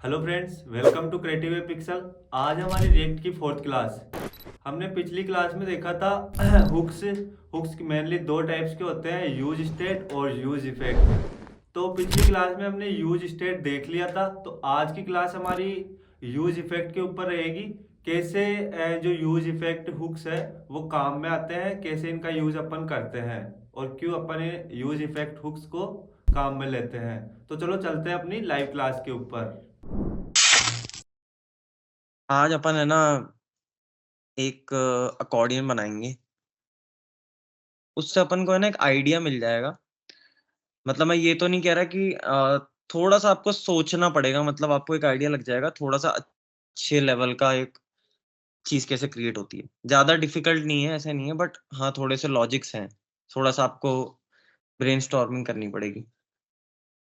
Hello friends, welcome to creative pixel. आज हमारी react की फोर्थ क्लास। हमने पिछली क्लास में देखा था हुक्स। हुक्स मेनली दो टाइप्स के होते हैं, यूज स्टेट और यूज इफेक्ट। तो पिछली क्लास में हमने यूज स्टेट देख लिया था, तो आज की क्लास हमारी यूज इफेक्ट के ऊपर रहेगी। कैसे जो यूज इफेक्ट हुक्स है वो काम में आते हैं, कैसे इनका यूज अपन करते हैं और क्यों अपन यूज इफेक्ट हुक्स को काम में लेते हैं। तो चलो चलते हैं अपनी लाइव क्लास के ऊपर। आज अपन है ना एक अकॉर्डियन बनाएंगे। उससे अपन को है ना एक आइडिया मिल जाएगा। मतलब मैं ये तो नहीं कह रहा कि थोड़ा सा आपको सोचना पड़ेगा, मतलब आपको एक आइडिया लग जाएगा थोड़ा सा अच्छे लेवल का एक चीज कैसे क्रिएट होती है। ज्यादा डिफिकल्ट नहीं है, ऐसा नहीं है, बट हाँ थोड़े से लॉजिक्स हैं। थोड़ा सा आपको ब्रेनस्टॉर्मिंग करनी पड़ेगी।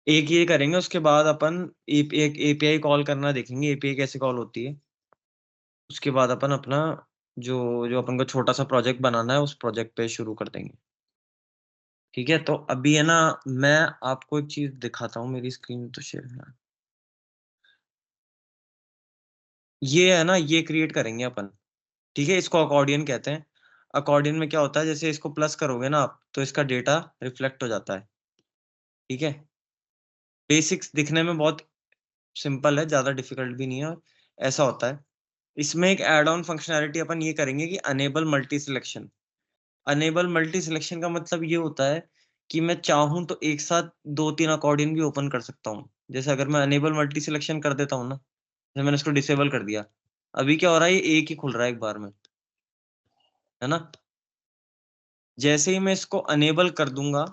एक ये करेंगे, उसके बाद अपन एक एपीआई कॉल करना देखेंगे, एपीआई कैसे कॉल होती है। उसके बाद अपन अपना जो जो अपन को छोटा सा प्रोजेक्ट बनाना है उस प्रोजेक्ट पे शुरू कर देंगे। ठीक है, तो अभी है ना मैं आपको एक चीज दिखाता हूँ, मेरी स्क्रीन तो शेयर है। ये है ना, ये क्रिएट करेंगे अपन। ठीक है, इसको अकॉर्डियन कहते हैं। अकॉर्डियन में क्या होता है, जैसे इसको प्लस करोगे ना आप तो इसका डेटा रिफ्लेक्ट हो जाता है। ठीक है, बेसिक्स दिखने में बहुत सिंपल है, ज्यादा डिफिकल्ट भी नहीं है। और ऐसा होता है। इसमें एक एड ऑन फंक्शनैलिटी अपन ये करेंगे कि enable multi selection. Enable multi selection का मतलब ये होता है कि मैं चाहूँ तो एक साथ 2-3 अकॉर्डियन भी ओपन कर सकता हूँ। जैसे अगर मैं अनेबल मल्टी सिलेक्शन कर देता हूँ ना, जैसे मैंने इसको डिसेबल कर दिया, अभी क्या हो रहा है, ये एक ही खुल रहा है एक बार में, है ना। जैसे ही मैं इसको अनेबल कर दूंगा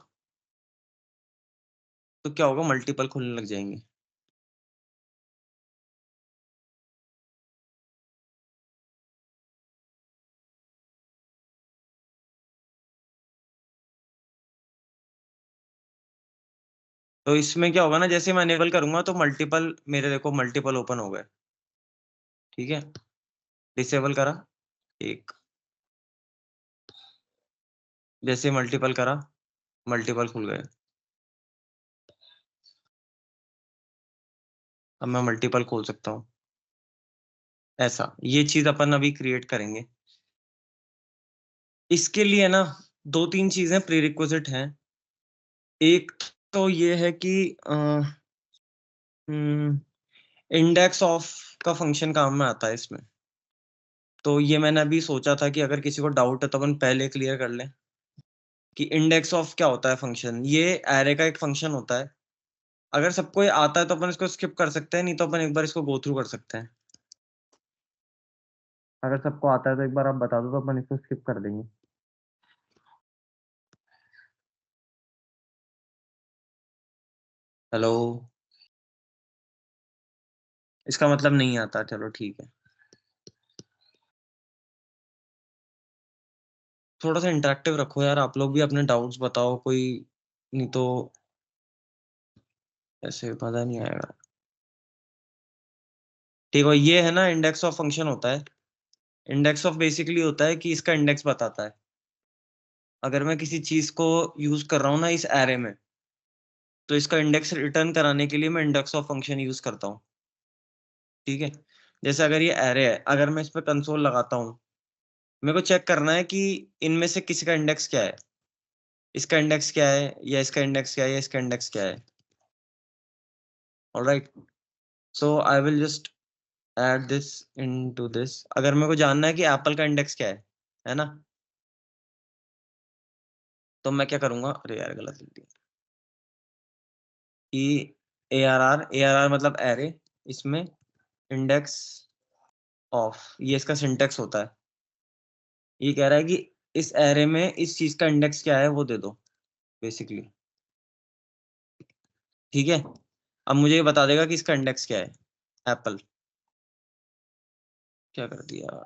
तो क्या होगा, मल्टीपल खुलने लग जाएंगे। तो इसमें क्या होगा ना, जैसे मैं अनेबल करूंगा तो मल्टीपल, मेरे देखो मल्टीपल ओपन हो गए। ठीक है, डिसेबल करा एक, जैसे मल्टीपल करा मल्टीपल खुल गए। अब मैं मल्टीपल खोल सकता हूँ। ऐसा ये चीज अपन अभी क्रिएट करेंगे। इसके लिए ना 2-3 चीजें प्रीरिक्विजिट हैं। एक तो ये है कि इंडेक्स ऑफ का फंक्शन काम में आता है इसमें। तो ये मैंने अभी सोचा था कि अगर किसी को डाउट है तो अपन पहले क्लियर कर लें कि इंडेक्स ऑफ क्या होता है फंक्शन। ये एरे का एक फंक्शन होता है। अगर सबको ये आता है तो अपन इसको स्किप कर सकते हैं, नहीं तो अपन एक बार इसको गो थ्रू कर सकते हैं। अगर सबको आता है तो एक बार आप बता दो तो अपन इसको स्किप कर देंगे। हेलो, इसका मतलब नहीं आता, चलो ठीक है। थोड़ा सा इंटरेक्टिव रखो यार, आप लोग भी अपने डाउट्स बताओ कोई, नहीं तो ऐसे मजा नहीं आएगा। ठीक है, ये है ना इंडेक्स ऑफ फंक्शन होता है। इंडेक्स ऑफ बेसिकली होता है कि इसका इंडेक्स बताता है। अगर मैं किसी चीज को यूज कर रहा हूँ ना इस एरे में, तो इसका इंडेक्स रिटर्न कराने के लिए मैं इंडेक्स ऑफ फंक्शन यूज करता हूँ। ठीक है, जैसे अगर ये एरे है, अगर मैं इस पे कंसोल लगाता हूँ, मेरे को चेक करना है कि इनमें से किसी का इंडेक्स क्या है। इसका इंडेक्स क्या है, या इसका इंडेक्स क्या है, या इसका इंडेक्स क्या है। Alright, so I will just add this into this. अगर मेरे को जानना है कि एप्पल का इंडेक्स क्या है ना, तो मैं क्या करूंगा, अरे यार गलत लिख दिया। कि ए आर आर मतलब एरे, इसमें इंडेक्स ऑफ, ये इसका सिंटेक्स होता है। ये कह रहा है कि इस एरे में इस चीज का इंडेक्स क्या है वो दे दो बेसिकली। ठीक है, अब मुझे ये बता देगा कि इसका इंडेक्स क्या है। एप्पल, क्या कर दिया।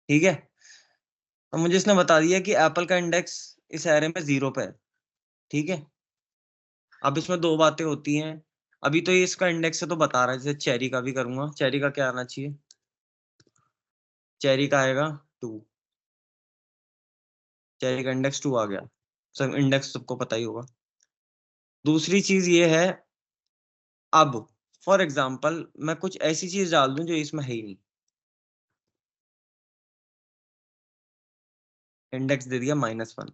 ठीक है, अब मुझे इसने बता दिया कि एप्पल का इंडेक्स इस एरे में 0 पे है। ठीक है, अब इसमें दो बातें होती हैं। अभी तो ये इसका इंडेक्स है तो बता रहा है, जैसे चेरी का भी करूंगा। चेरी का क्या आना चाहिए, चेरी का आएगा 2। चेरी का इंडेक्स 2 आ गया। सब इंडेक्स सबको पता ही होगा। दूसरी चीज ये है अब फॉर एग्जाम्पल मैं कुछ ऐसी चीज डाल दूं जो इसमें है ही नहीं, इंडेक्स दे दिया -1।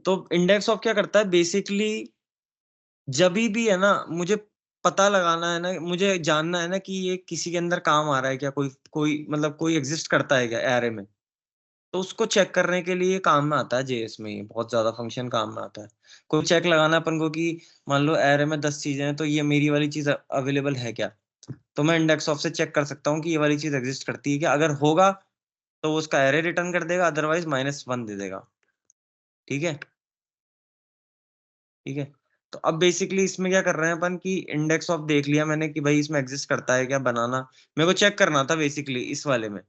तो इंडेक्स ऑफ क्या करता है बेसिकली, जब भी है ना मुझे पता लगाना है ना, मुझे जानना है ना कि ये किसी के अंदर काम आ रहा है क्या, कोई कोई मतलब कोई एग्जिस्ट करता है क्या एरे में, तो उसको चेक करने के लिए काम में आता है जेएस में, ये बहुत ज्यादा फंक्शन काम में आता है। कोई चेक लगाना है अपन को कि मान लो एरे में 10 चीजें हैं, तो ये मेरी वाली चीज अवेलेबल है क्या, तो मैं इंडेक्स ऑफ से चेक कर सकता हूँ कि ये वाली चीज एग्जिस्ट करती है क्या। अगर होगा तो वो उसका एरे रिटर्न कर देगा, अदरवाइज -1 दे देगा। ठीक है, ठीक है। तो अब बेसिकली इसमें क्या कर रहे हैं अपन, कि इंडेक्स ऑफ देख लिया मैंने कि भाई इसमें एग्जिस्ट करता है क्या बनाना, मेरे को चेक करना था बेसिकली इस वाले में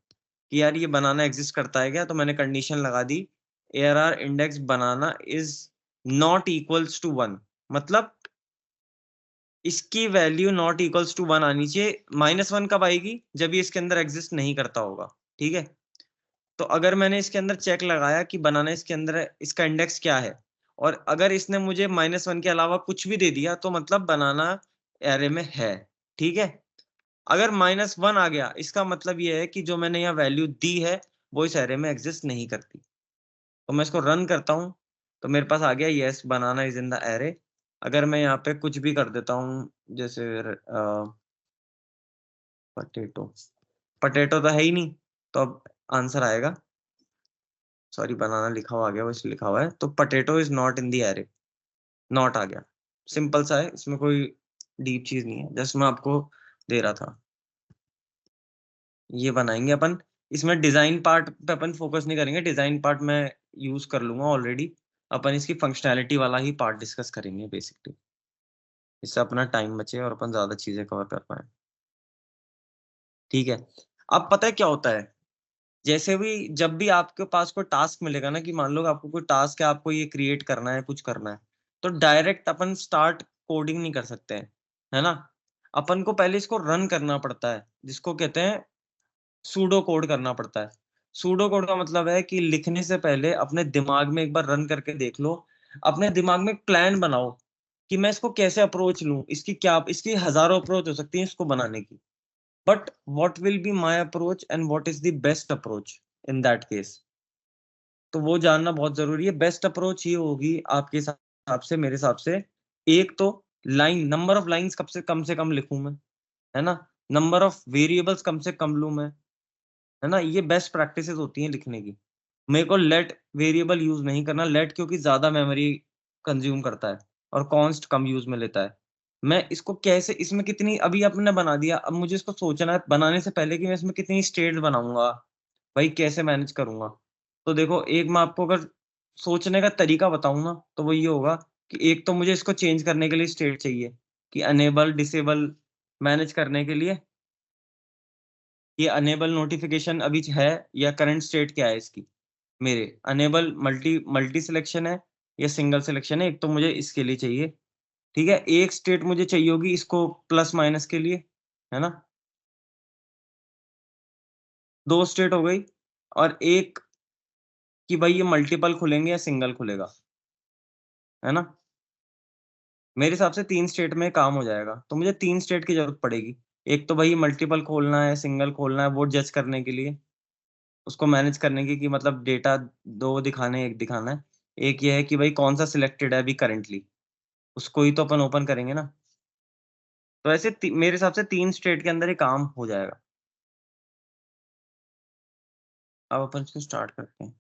कि यार ये बनाना एग्जिस्ट करता है क्या, तो मैंने कंडीशन लगा दी ARR इंडेक्स बनाना इज नॉट इक्वल्स टू 1, मतलब इसकी वैल्यू नॉट इक्वल्स टू 1 आनी चाहिए। -1 कब आएगी, जब ये इसके अंदर एग्जिस्ट नहीं करता होगा। ठीक है, तो अगर मैंने इसके अंदर चेक लगाया कि बनाना इसके अंदर इसका इंडेक्स क्या है, और अगर इसने मुझे -1 के अलावा कुछ भी दे दिया, तो मतलब बनाना एरे में है। ठीक है, अगर -1 आ गया, इसका मतलब ये है कि जो मैंने यहाँ वैल्यू दी है वो इस एरे में एग्जिस्ट नहीं करती। तो मैं इसको रन करता हूँ, तो मेरे पास आ गया yes banana is in the array. अगर मैं यहाँ पे कुछ भी कर देता हूँ, जैसे पटेटो, पटेटो तो है ही नहीं, तो अब आंसर आएगा, सॉरी बनाना लिखा हुआ आ गया, वो इसलिए लिखा हुआ है, तो potato is not in the array, not आ गया। सिंपल सा है, इसमें कोई डीप चीज नहीं है, जस्ट मैं आपको दे रहा था। ये बनाएंगे अपन, इसमें डिजाइन पार्ट पे अपन फोकस नहीं करेंगे, डिजाइन पार्ट मैं यूज कर लूंगा ऑलरेडी। अपन इसकी फंक्शनैलिटी वाला ही पार्ट डिस्कस करेंगे बेसिकली, इससे अपना टाइम बचे और अपन ज्यादा चीजें कवर कर पाए। ठीक है, अब पता है क्या होता है, जैसे भी जब भी आपके पास कोई टास्क मिलेगा ना, कि मान लो आपको कोई टास्क है, आपको ये क्रिएट करना है, कुछ करना है, तो डायरेक्ट अपन स्टार्ट कोडिंग नहीं कर सकते हैं, है ना। अपन को पहले इसको रन करना पड़ता है, जिसको कहते हैं सूडो कोड करना पड़ता है। सूडो कोड का मतलब है कि लिखने से पहले अपने दिमाग में एक बार रन करके देख लो, अपने दिमाग में एक प्लान बनाओ कि मैं इसको कैसे अप्रोच लूं, इसकी क्या, इसकी हजारों अप्रोच हो सकती है इसको बनाने की, but what will be my approach and what is the best approach in that case, तो वो जानना बहुत जरूरी है। बेस्ट अप्रोच ये होगी आपके हिसाब से, मेरे हिसाब से, एक तो लाइन, नंबर ऑफ लाइंस कब से कम लिखूं मैं, है ना, नंबर ऑफ वेरिएबल्स कम से कम लूं मैं, है ना, ये बेस्ट प्रैक्टिसेस होती हैं लिखने की। मेरे को लेट वेरिएबल यूज नहीं करना, लेट क्योंकि ज्यादा मेमोरी कंज्यूम करता है और कॉन्स्ट कम यूज में लेता है। मैं इसको कैसे, इसमें कितनी, अभी आपने बना दिया, अब मुझे इसको सोचना है बनाने से पहले कि मैं इसमें कितनी स्टेट्स बनाऊंगा, भाई कैसे मैनेज करूंगा। तो देखो, एक मैं आपको अगर सोचने का तरीका बताऊं ना, तो वो ये होगा कि एक तो मुझे इसको चेंज करने के लिए स्टेट चाहिए, कि अनेबल डिसेबल मैनेज करने के लिए, ये अनेबल नोटिफिकेशन अभी है या करंट स्टेट क्या है इसकी, मेरे अनेबल मल्टी मल्टी सिलेक्शन है या सिंगल सिलेक्शन है, एक तो मुझे इसके लिए चाहिए। ठीक है, एक स्टेट मुझे चाहिए होगी इसको प्लस माइनस के लिए, है ना, दो स्टेट हो गई, और एक कि भाई ये मल्टीपल खुलेंगे या सिंगल खुलेगा, है ना। मेरे हिसाब से 3 स्टेट में काम हो जाएगा, तो मुझे 3 स्टेट की जरूरत पड़ेगी। एक तो भाई मल्टीपल खोलना है, सिंगल खोलना है, वो जज करने के लिए, उसको मैनेज करने की, कि मतलब डेटा दो दिखाने एक दिखाना है। एक ये है कि भाई कौन सा सिलेक्टेड है अभी करंटली, उसको ही तो अपन ओपन करेंगे ना। तो ऐसे मेरे हिसाब से 3 स्टेट के अंदर ही काम हो जाएगा। अब अपन इसको स्टार्ट करते हैं।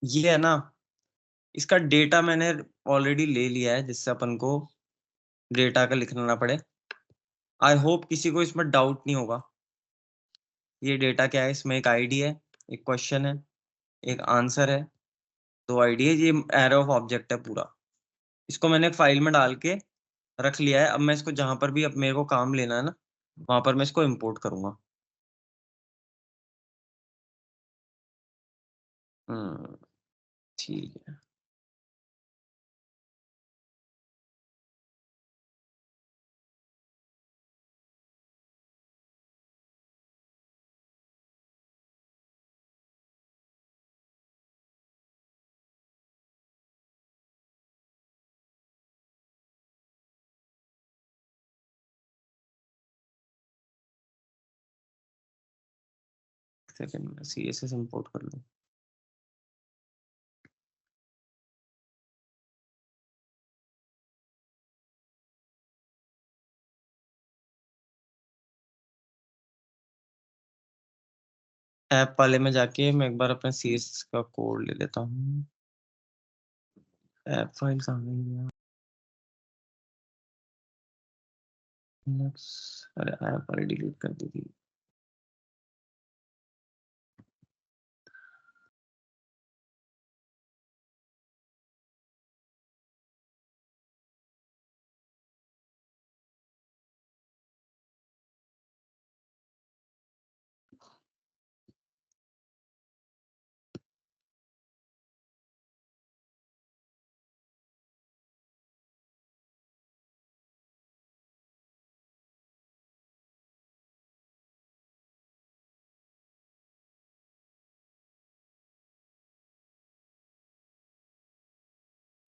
ये है ना, इसका डेटा मैंने ऑलरेडी ले लिया है, जिससे अपन को डेटा का लिखना ना पड़े। आई होप किसी को इसमें डाउट नहीं होगा। ये डेटा क्या है, इसमें एक आईडी है, एक क्वेश्चन है, एक आंसर है, दो आईडी है, ये एरे ऑफ ऑब्जेक्ट है पूरा। इसको मैंने एक फाइल में डाल के रख लिया है। अब मैं इसको जहां पर भी अब मेरे को काम लेना है ना, वहां पर मैं इसको इम्पोर्ट करूंगा। हम्म, ठीक है। सेकंड में CSS इंपोर्ट कर लूँ। ऐप वाले में जाके मैं एक बार अपने CSS का कोड ले लेता हूँ। ऐप फाइल कहाँ गई यार? अरे ऐप फाइल डिलीट कर दी थी।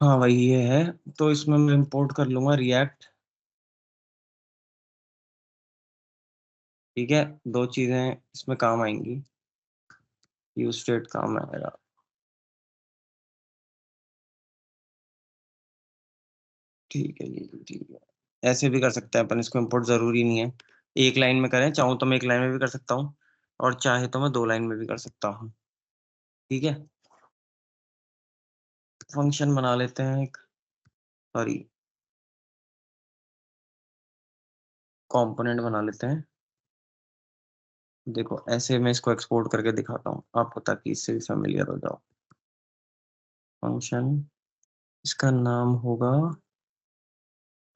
हाँ वही ये है। तो इसमें मैं इंपोर्ट कर लूंगा रिएक्ट। ठीक है, दो चीजें इसमें काम आएंगी। यूज स्टेट काम आएगा। ठीक है जी, ठीक है। ऐसे भी कर सकते हैं अपन इसको, इंपोर्ट जरूरी नहीं है एक लाइन में करें। चाहूँ तो मैं एक लाइन में भी कर सकता हूँ, और चाहे तो मैं दो लाइन में भी कर सकता हूँ। ठीक है, फंक्शन बना लेते हैं एक, सॉरी कंपोनेंट बना लेते हैं। देखो ऐसे मैं इसको एक्सपोर्ट करके दिखाता हूँ आपको, ताकि इससे भी फेमिलियर हो जाओ। फंक्शन, इसका नाम होगा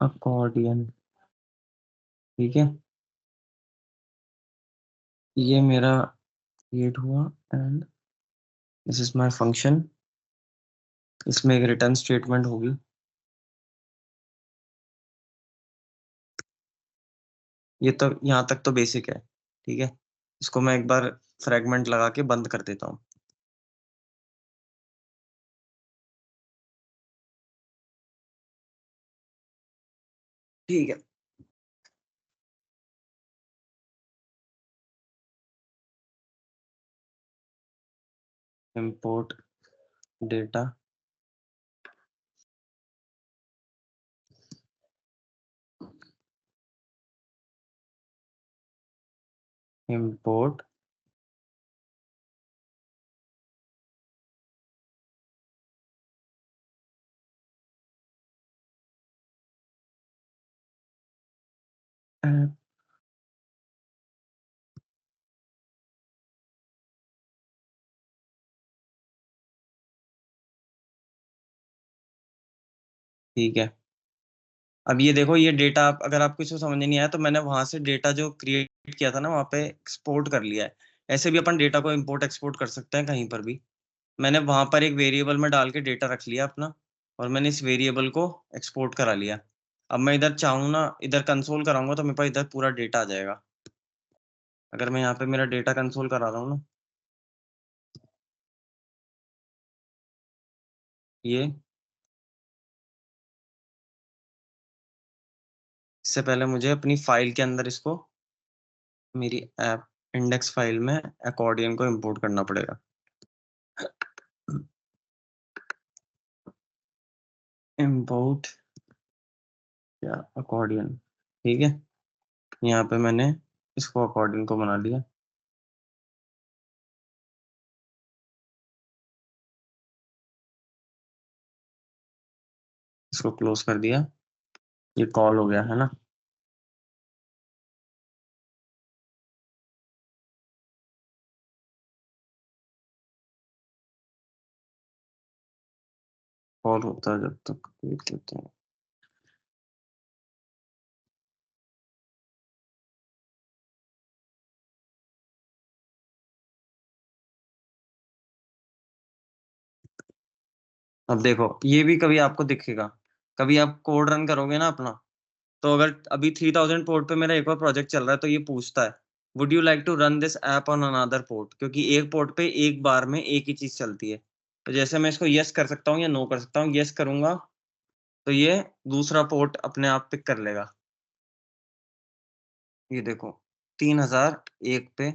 अकॉर्डियन। ठीक है, ये मेरा क्रिएट हुआ and this is my function. इसमें एक रिटर्न स्टेटमेंट होगी। ये तो यहाँ तक तो बेसिक है। ठीक है, इसको मैं एक बार फ्रेगमेंट लगा के बंद कर देता हूँ। ठीक है, इंपोर्ट डेटा, इंपोर्ट ऐप। ठीक है, अब ये देखो, ये डेटा आप, अगर आपको इसको समझ नहीं आया तो मैंने वहां से डेटा जो क्रिएट किया था ना वहां पे एक्सपोर्ट कर लिया है। ऐसे भी अपन डेटा को इंपोर्ट एक्सपोर्ट कर सकते हैं कहीं पर भी। मैंने वहां पर एक वेरिएबल में डाल के डेटा रख लिया अपना, और मैंने इस वेरिएबल को एक्सपोर्ट करा लिया। अब मैं इधर चाहूँ ना, इधर कंसोल कराऊंगा तो मेरे पास इधर पूरा डेटा आ जाएगा। अगर मैं यहाँ पे मेरा डेटा कंसोल करा रहा हूँ ना, ये, इससे पहले मुझे अपनी फाइल के अंदर इसको, मेरी ऐप इंडेक्स फाइल में अकॉर्डियन को इंपोर्ट करना पड़ेगा। इंपोर्ट या अकॉर्डियन। ठीक है, यहाँ पे मैंने इसको अकॉर्डियन को बना लिया। इसको क्लोज कर दिया। ये कॉल हो गया है ना। कॉल होता है जब तक देख लेते हैं। अब देखो, ये भी कभी आपको दिखेगा। कभी आप कोड रन करोगे ना अपना, तो अगर अभी 3000 पोर्ट पे मेरा एक और प्रोजेक्ट चल रहा है तो ये पूछता है would you like to run this app on another port, क्योंकि एक पोर्ट पे एक बार में एक ही चीज चलती है। तो जैसे मैं इसको यस कर सकता हूँ या नो कर सकता हूँ। यस करूंगा तो ये दूसरा पोर्ट अपने आप पिक कर लेगा। ये देखो, 3001 पे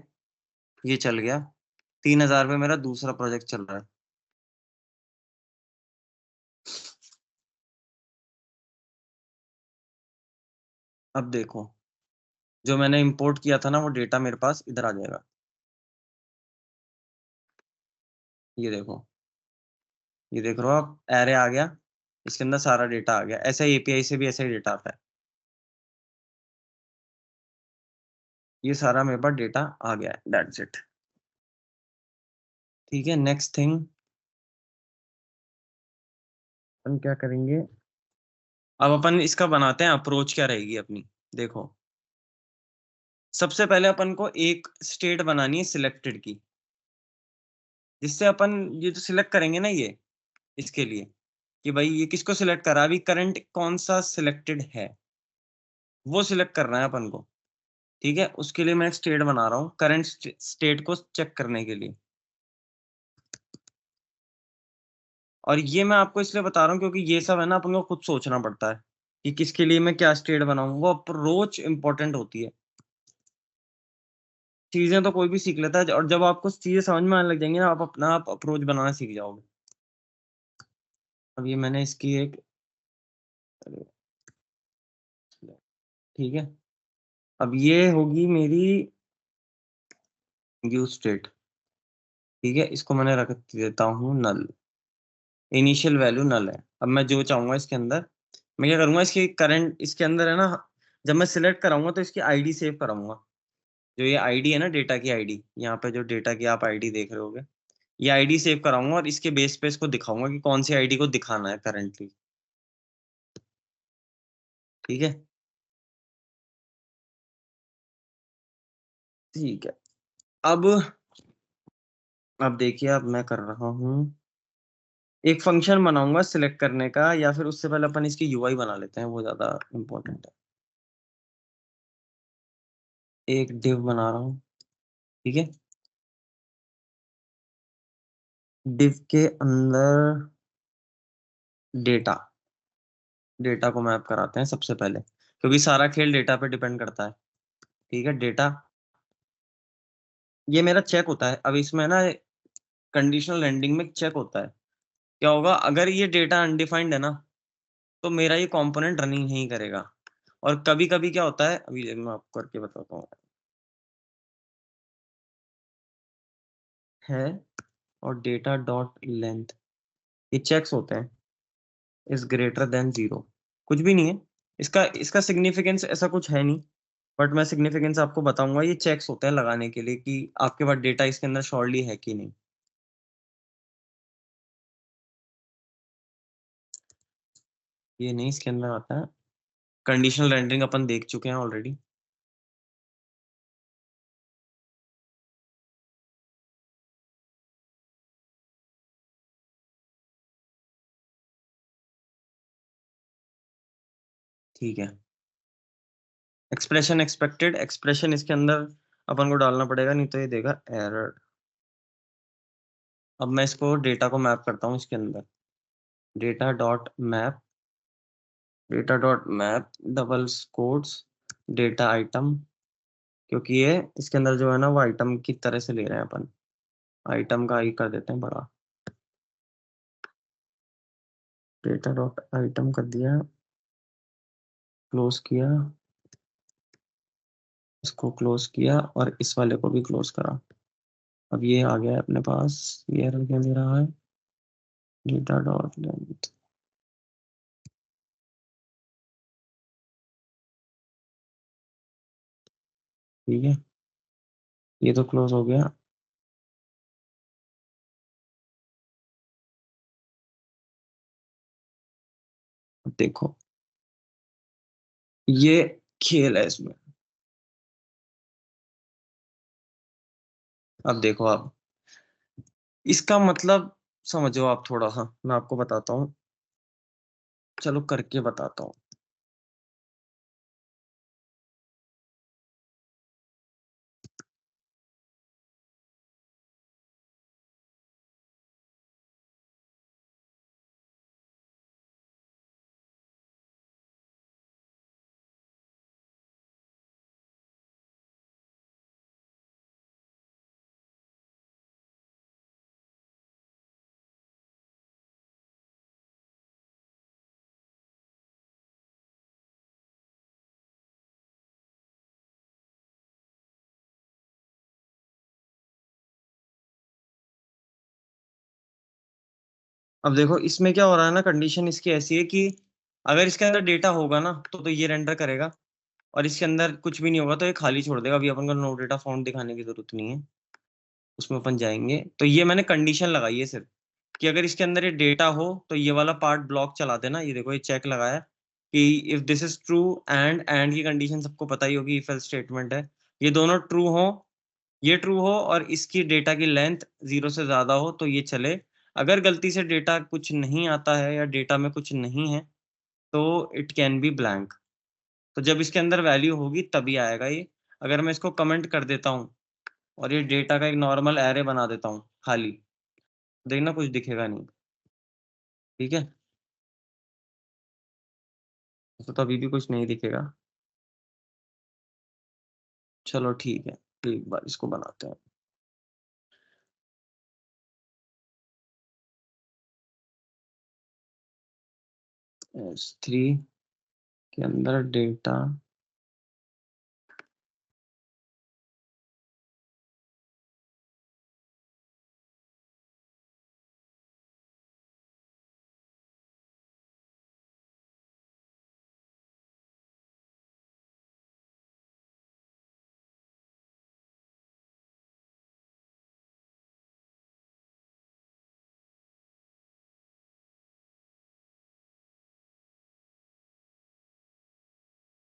ये चल गया। 3,000 पे मेरा दूसरा प्रोजेक्ट चल रहा है। अब देखो, जो मैंने इंपोर्ट किया था ना वो डेटा मेरे पास इधर आ जाएगा। ये देखो, ये देख रहे हो आप, एरे आ गया, इसके अंदर सारा डेटा आ गया। ऐसा एपीआई से भी ऐसा ही डेटा आता है। ये सारा मेरे पास डेटा आ गया है, दैट्स इट। ठीक है, नेक्स्ट थिंग अपन क्या करेंगे, अब अपन इसका बनाते हैं अप्रोच क्या रहेगी अपनी। देखो, सबसे पहले अपन को एक स्टेट बनानी है सिलेक्टेड की, जिससे अपन ये जो सिलेक्ट करेंगे ना ये, इसके लिए कि भाई ये किसको सिलेक्ट करा, अभी करंट कौन सा सिलेक्टेड है वो सिलेक्ट करना है अपन को। ठीक है, उसके लिए मैं एक स्टेट बना रहा हूँ करंट स्टेट को चेक करने के लिए। और ये मैं आपको इसलिए बता रहा हूँ क्योंकि ये सब है ना अपन को खुद सोचना पड़ता है कि किसके लिए मैं क्या स्टेट बनाऊं। वो अप्रोच इंपॉर्टेंट होती है। चीजें तो कोई भी सीख लेता है, और जब आपको चीजें समझ में आने लग जाएंगी ना, आप अपना आप अप्रोच बनाना सीख जाओगे। अब ये मैंने इसकी एक, ठीक है, अब ये होगी मेरी यूज स्टेट। ठीक है, इसको मैंने रख देता हूँ नल। इनिशियल वैल्यू नल है। अब मैं जो चाहूंगा इसके अंदर, मैं क्या करूंगा, इसकी करंट इसके अंदर है ना, जब मैं सिलेक्ट कराऊंगा तो इसकी आईडी सेव कराऊंगा। जो ये आईडी है ना, डेटा की आईडी, यहाँ पे जो डेटा की आप आईडी देख रहे होगे, ये आईडी सेव कराऊंगा और इसके बेस पे इसको दिखाऊंगा कि कौन सी आईडी को दिखाना है करंटली। ठीक है, ठीक है। अब अब देखिए, अब मैं कर रहा हूँ एक फंक्शन बनाऊंगा सिलेक्ट करने का, या फिर उससे पहले अपन इसकी यूआई बना लेते हैं, वो ज्यादा इंपॉर्टेंट है। एक डिव बना रहा हूँ। ठीक है, डिव के अंदर डेटा, डेटा को मैप कराते हैं सबसे पहले, क्योंकि सारा खेल डेटा पे डिपेंड करता है। ठीक है, डेटा, ये मेरा चेक होता है। अब इसमें ना कंडीशनल रेंडरिंग में चेक होता है, क्या होगा अगर ये डेटा अनडिफाइंड है ना, तो मेरा ये कंपोनेंट रनिंग नहीं करेगा। और कभी कभी क्या होता है, अभी मैं आपको करके बताता हूँ, है और डेटा डॉट लेंथ, ये चेक्स होते हैं, इज ग्रेटर देन 0, कुछ भी नहीं है। इसका इसका सिग्निफिकेंस ऐसा कुछ है नहीं, बट मैं सिग्निफिकेंस आपको बताऊंगा। ये चेक्स होते हैं लगाने के लिए कि आपके पास डेटा इसके अंदर श्योरली है कि नहीं। ये नहीं, इसके अंदर आता है। कंडीशनल रेंडरिंग अपन देख चुके हैं ऑलरेडी। ठीक है, एक्सप्रेशन एक्सपेक्टेड, एक्सप्रेशन इसके अंदर अपन को डालना पड़ेगा, नहीं तो ये देगा एरर। अब मैं इसको डेटा को मैप करता हूँ इसके अंदर, data dot map, data dot map double quotes data item, क्योंकि ये इसके अंदर जो है ना वो आइटम की तरह से ले रहे हैं अपन, आइटम का आई कर देते हैं बड़ा। डेटा डॉट आइटम कर दिया, क्लोज किया, इसको क्लोज किया और इस वाले को भी क्लोज करा। अब ये आ गया है अपने पास, ये एरर क्या दे रहा है, डेटा डॉट लेंथ। ठीक है, ये तो क्लोज हो गया। अब देखो, ये खेल है इसमें। अब देखो आप, इसका मतलब समझो आप थोड़ा, हाँ मैं आपको बताता हूँ, चलो करके बताता हूँ। अब देखो इसमें क्या हो रहा है ना, कंडीशन इसकी ऐसी है कि अगर इसके अंदर डेटा होगा ना तो ये रेंडर करेगा, और इसके अंदर कुछ भी नहीं होगा तो ये खाली छोड़ देगा। अभी अपन को नो डेटा फाउंड दिखाने की जरूरत नहीं है, उसमें अपन जाएंगे। तो ये मैंने कंडीशन लगाई है सिर्फ कि अगर इसके अंदर ये डेटा हो तो ये वाला पार्ट ब्लॉक चला देना। ये देखो ये चेक लगाया कि if this is true, and की कंडीशन सबको पता ही होगी, इफ एल्स स्टेटमेंट है। ये दोनों ट्रू हो, ये ट्रू हो और इसकी डेटा की लेंथ 0 से ज्यादा हो तो ये चले। अगर गलती से डेटा कुछ नहीं आता है या डेटा में कुछ नहीं है तो इट कैन बी ब्लैंक। तो जब इसके अंदर वैल्यू होगी तभी आएगा ये। अगर मैं इसको कमेंट कर देता हूँ और ये डेटा का एक नॉर्मल एरे बना देता हूँ खाली, देखना कुछ दिखेगा नहीं। ठीक है, तो अभी भी कुछ नहीं दिखेगा। चलो ठीक है, एक बार इसको बनाते हैं। S3 के अंदर डेटा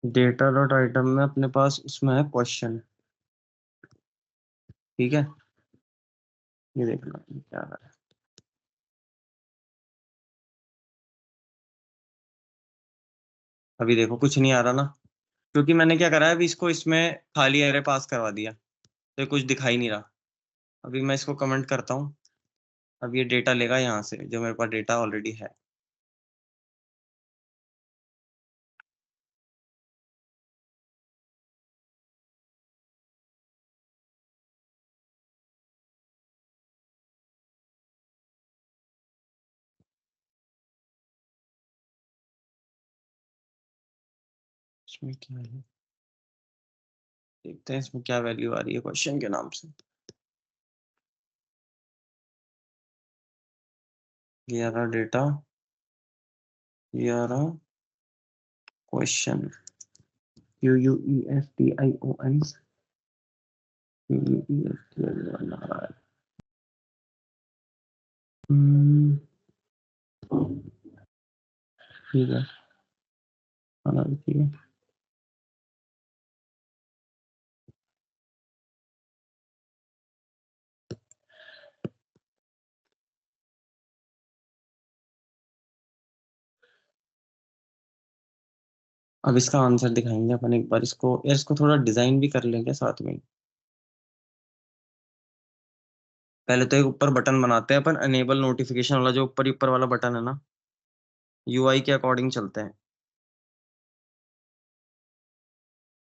डेटा डॉट आइटम में अपने पास उसमें है क्वेश्चन। ठीक है, ये देखना क्या है। अभी देखो कुछ नहीं आ रहा ना, क्योंकि मैंने क्या करा है, अभी इसको इसमें खाली एरे पास करवा दिया तो ये कुछ दिखाई नहीं रहा। अभी मैं इसको कमेंट करता हूँ, अब ये डेटा लेगा यहाँ से जो मेरे पास डेटा ऑलरेडी है। इसमें क्या है, देखते हैं इसमें क्या वैल्यू आ रही है क्वेश्चन के नाम से। ये आ रहा डेटा, ये आ रहा क्वेश्चन, QUESTION, QUESTION आ रहा है। ठीक है, आना भी ठीक है। अब इसका आंसर दिखाएंगे अपन एक बार। इसको यार, इसको थोड़ा डिजाइन भी कर लेंगे साथ में। पहले तो एक ऊपर बटन बनाते हैं अपन, अनेबल नोटिफिकेशन वाला, जो ऊपर ऊपर वाला बटन है ना, UI के अकॉर्डिंग चलते हैं।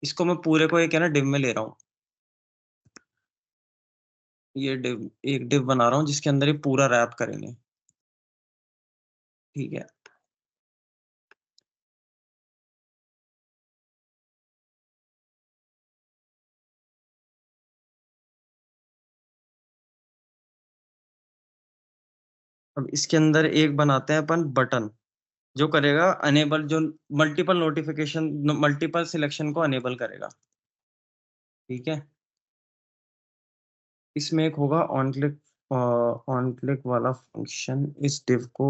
इसको मैं पूरे को एक है ना डिव में ले रहा हूँ। ये डिव, एक डिव बना रहा हूँ जिसके अंदर ये पूरा रैप करेंगे। ठीक है, अब इसके अंदर एक बनाते हैं अपन बटन जो करेगा अनेबल, जो मल्टीपल नोटिफिकेशन, मल्टीपल सिलेक्शन को अनेबल करेगा। ठीक है, इसमें एक होगा ऑन क्लिक वाला फंक्शन। इस डिव को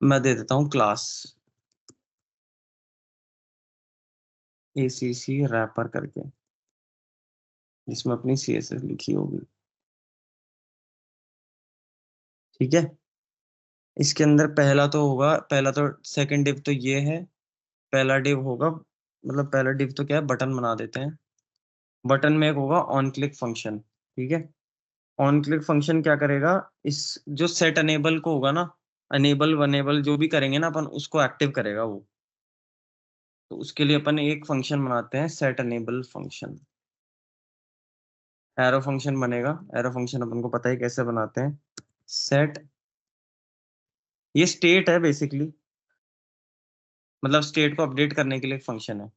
मैं दे देता हूँ क्लास ACC रैपर करके, जिसमें अपनी CSS लिखी होगी। ठीक है, इसके अंदर पहला तो होगा, पहला तो सेकंड डिव तो ये है। पहला डिव होगा, मतलब पहला डिव तो क्या है, बटन बना देते हैं। बटन में एक होगा ऑन क्लिक फंक्शन। ठीक है, ऑन क्लिक फंक्शन क्या करेगा, इस जो सेट अनेबल को होगा ना, अनेबल वनेबल जो भी करेंगे ना अपन, उसको एक्टिव करेगा वो। तो उसके लिए अपन एक फंक्शन बनाते हैं, set enable function. Arrow function बनेगा। एरो फंक्शन अपन को पता है कैसे बनाते हैं। सेट, ये स्टेट है बेसिकली, मतलब स्टेट को अपडेट करने के लिए एक फंक्शन है।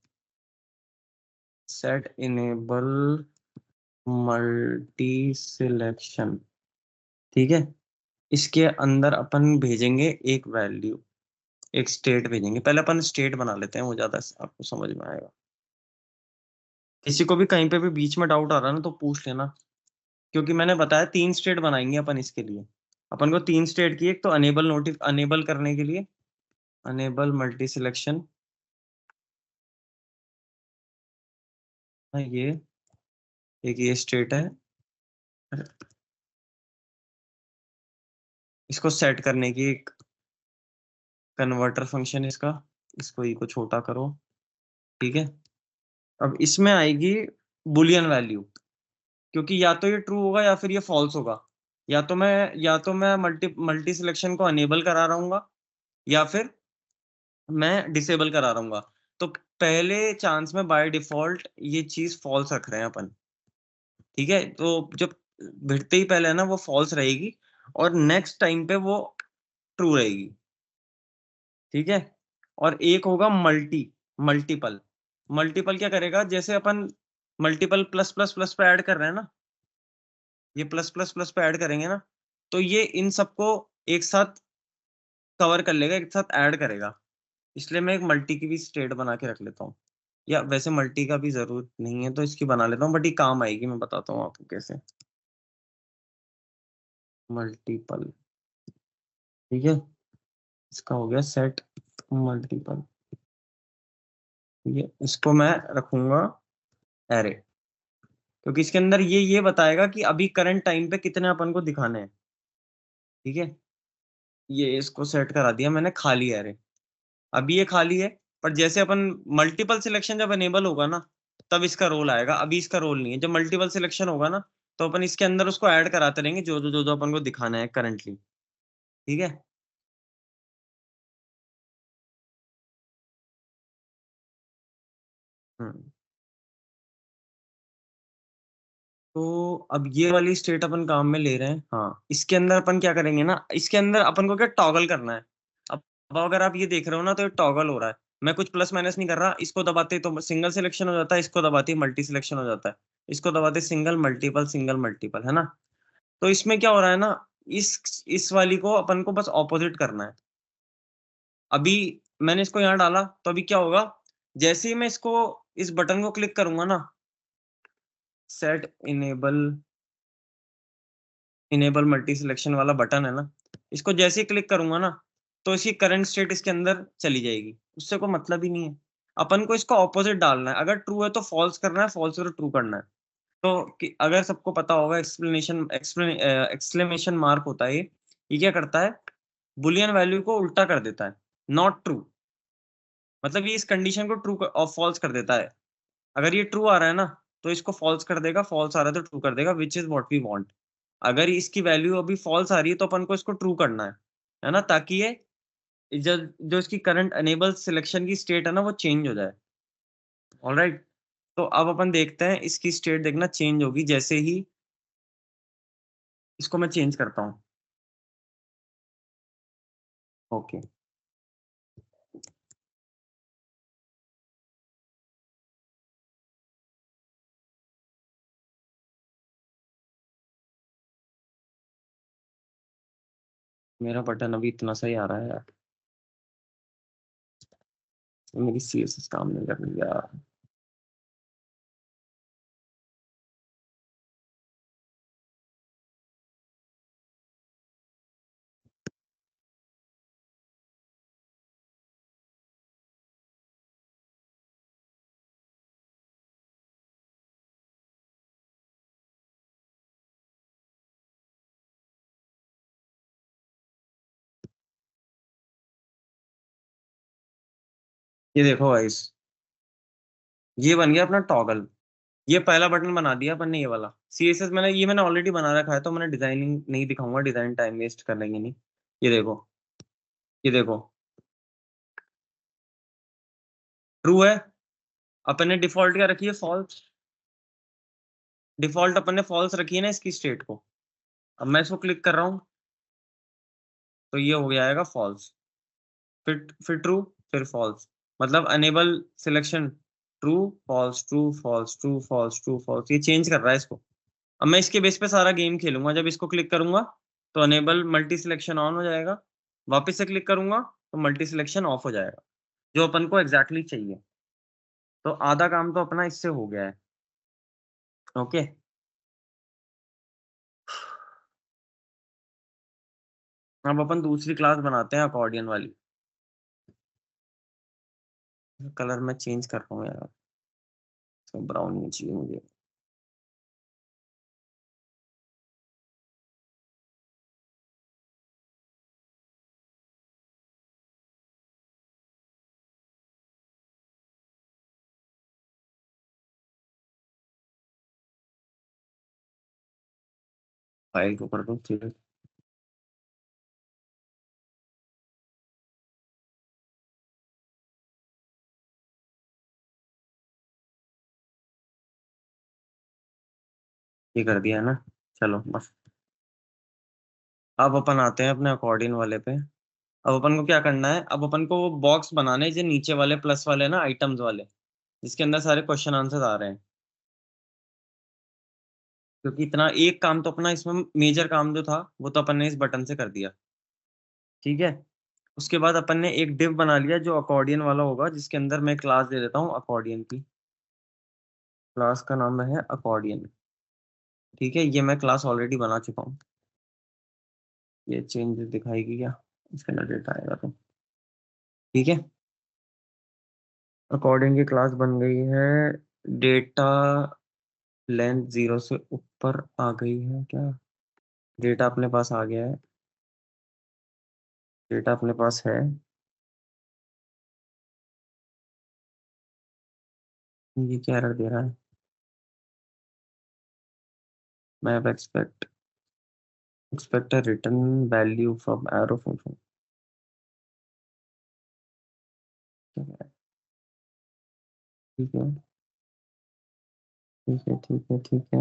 Set enable multi selection. ठीक है, इसके अंदर अपन भेजेंगे एक वैल्यू, एक स्टेट भेजेंगे। पहले अपन स्टेट बना लेते हैं, वो ज्यादा आपको समझ में आएगा। किसी को भी कहीं पे भी बीच में डाउट आ रहा है ना तो पूछ लेना, क्योंकि मैंने बताया 3 स्टेट बनाएंगे अपन इसके लिए। अपन को 3 स्टेट की, एक तो अनेबल करने के लिए अनेबल मल्टी सिलेक्शन, ये एक ये स्टेट है। इसको सेट करने की एक कन्वर्टर फंक्शन इसका, इसको ई को छोटा करो, ठीक है। अब इसमें आएगी बुलियन वैल्यू, क्योंकि या तो ये ट्रू होगा या फिर ये फॉल्स होगा। या तो मैं मल्टी मल्टी सिलेक्शन को अनेबल करा रहूंगा, या फिर मैं डिसेबल करा रहूंगा। तो पहले चांस में बाय डिफॉल्ट ये चीज फॉल्स रख रहे हैं अपन, ठीक है। तो जब भिड़ते ही पहले है ना वो फॉल्स रहेगी, और नेक्स्ट टाइम पे वो ट्रू रहेगी, ठीक है। और एक होगा मल्टीपल। मल्टीपल क्या करेगा, जैसे अपन मल्टीपल प्लस प्लस प्लस पे ऐड कर रहे हैं ना, ये प्लस प्लस प्लस पे ऐड करेंगे ना, तो ये इन सबको एक साथ कवर कर लेगा, एक साथ ऐड करेगा। इसलिए मैं एक मल्टी की भी स्टेट बना के रख लेता हूँ, या वैसे मल्टी का भी जरूरत नहीं है तो इसकी बना लेता हूँ, बट ये काम आएगी, मैं बताता हूँ आपको कैसे। मल्टीपल, ठीक है। इसका हो गया सेट मल्टीपल, ठीक है। इसको मैं रखूंगा एरे, क्योंकि इसके अंदर ये बताएगा कि अभी करंट टाइम पे कितने अपन को दिखाने हैं, ठीक है। ये इसको सेट करा दिया मैंने खाली एरे। अभी ये खाली है, पर जैसे अपन मल्टीपल सिलेक्शन जब एनेबल होगा ना, तब इसका रोल आएगा। अभी इसका रोल नहीं है। जब मल्टीपल सिलेक्शन होगा ना, तो अपन इसके अंदर उसको ऐड कराते रहेंगे, जो अपन को दिखाना है करंटली, ठीक है। हम्म तो अब ये वाली स्टेट अपन काम में ले रहे हैं। हाँ, इसके अंदर अपन क्या करेंगे ना, इसके अंदर अपन को क्या टॉगल करना है। अब अगर आप ये देख रहे हो ना, तो ये टॉगल हो रहा है। मैं कुछ प्लस माइनस नहीं कर रहा, इसको दबाते तो सिंगल सिलेक्शन हो जाता है, इसको दबाते ही मल्टी सिलेक्शन हो जाता है, इसको दबाते सिंगल मल्टीपल, है ना। तो इसमें क्या हो रहा है ना, इस वाली को अपन को बस ऑपोजिट करना है। अभी मैंने इसको यहाँ डाला, तो अभी क्या होगा, जैसे ही मैं इसको इस बटन को क्लिक करूंगा ना, सेट इनेबल मल्टी सिलेक्शन वाला बटन है ना, इसको जैसे ही क्लिक करूंगा ना, तो इसकी करंट स्टेट इसके अंदर चली जाएगी। उससे कोई मतलब ही नहीं है। अपन को इसको ऑपोजिट डालना है। अगर ट्रू है तो फॉल्स करना है, फॉल्स है तो ट्रू करना है। तो अगर सबको पता होगा, एक्सक्लेमेशन मार्क होता है ये क्या करता है, बुलियन वैल्यू को उल्टा कर देता है, नॉट ट्रू। मतलब ये इस कंडीशन को ट्रू और फॉल्स कर देता है। अगर ये ट्रू आ रहा है ना, तो इसको फॉल्स कर देगा, फॉल्स आ रहा है तो ट्रू कर देगा, which is what we want. अगर इसकी वैल्यू अभी फॉल्स आ रही है, तो अपन को इसको ट्रू करना है ना, ताकि ये जो इसकी करंट अनेबल सिलेक्शन की स्टेट है ना, वो चेंज हो जाए। ऑलराइट। तो अब अपन देखते हैं, इसकी स्टेट देखना चेंज होगी जैसे ही इसको मैं चेंज करता हूँ। ओके, मेरा बटन अभी इतना सही आ रहा है यार, मेरी CSS काम नहीं कर रही यार। ये देखो गाइस, ये बन गया अपना टॉगल। ये पहला बटन बना दिया अपन ने, ये वाला CSS मैंने ऑलरेडी बना रखा है, तो मैंने डिजाइनिंग नहीं दिखाऊंगा, डिजाइन टाइम वेस्ट कर लेंगे नहीं। ये देखो, ये देखो, ट्रू है। अपन ने डिफॉल्ट क्या रखी है, फॉल्स। डिफॉल्ट अपन ने फॉल्स रखी है ना इसकी स्टेट को। अब मैं इसको क्लिक कर रहा हूँ, तो ये हो गया आएगा फॉल्स, फिर ट्रू, फिर फॉल्स। मतलब enable selection, true false, true false, true false, true false, ये चेंज कर रहा है इसको। अब मैं इसके बेस पे सारा गेम खेलूंगा। जब इसको क्लिक करूंगा, तो अनेबल मल्टी सिलेक्शन ऑन हो जाएगा, वापस से क्लिक करूंगा तो मल्टी सिलेक्शन ऑफ हो जाएगा, जो अपन को एग्जैक्टली चाहिए। तो आधा काम तो अपना इससे हो गया है। ओके, अब अपन दूसरी क्लास बनाते हैं अकॉर्डियन वाली। कलर मैं चेंज कर रहा हूँ यार, तो ब्राउन नहीं चाहिए मुझे। फाइल को कर दूं ठीक। ये कर दिया है ना, चलो बस। अब अपन आते हैं अपने अकॉर्डियन वाले पे। अब अपन को क्या करना है, अब अपन को वो बॉक्स बनाने हैं जो नीचे वाले प्लस वाले ना, आइटम्स वाले, जिसके अंदर सारे क्वेश्चन आंसर आ रहे हैं। क्योंकि इतना एक काम तो अपना इसमें, मेजर काम जो था वो तो अपन ने इस बटन से कर दिया, ठीक है। उसके बाद अपन ने एक डिव बना लिया जो अकॉर्डियन वाला होगा, जिसके अंदर मैं क्लास दे देता हूँ अकॉर्डियन की। क्लास का नाम है अकॉर्डियन, ठीक है। ये मैं क्लास ऑलरेडी बना चुका हूँ। ये चेंज दिखाएगी क्या, इसके अंदर डेटा आएगा तो, ठीक है। अकॉर्डिंग की क्लास बन गई है। डेटा लेंथ 0 से ऊपर आ गई है क्या, डेटा अपने पास आ गया है, डेटा अपने पास है। ये क्या एरर दे रहा है, map expect a return value from arrow function. ठीक है ठीक है ठीक है ठीक है।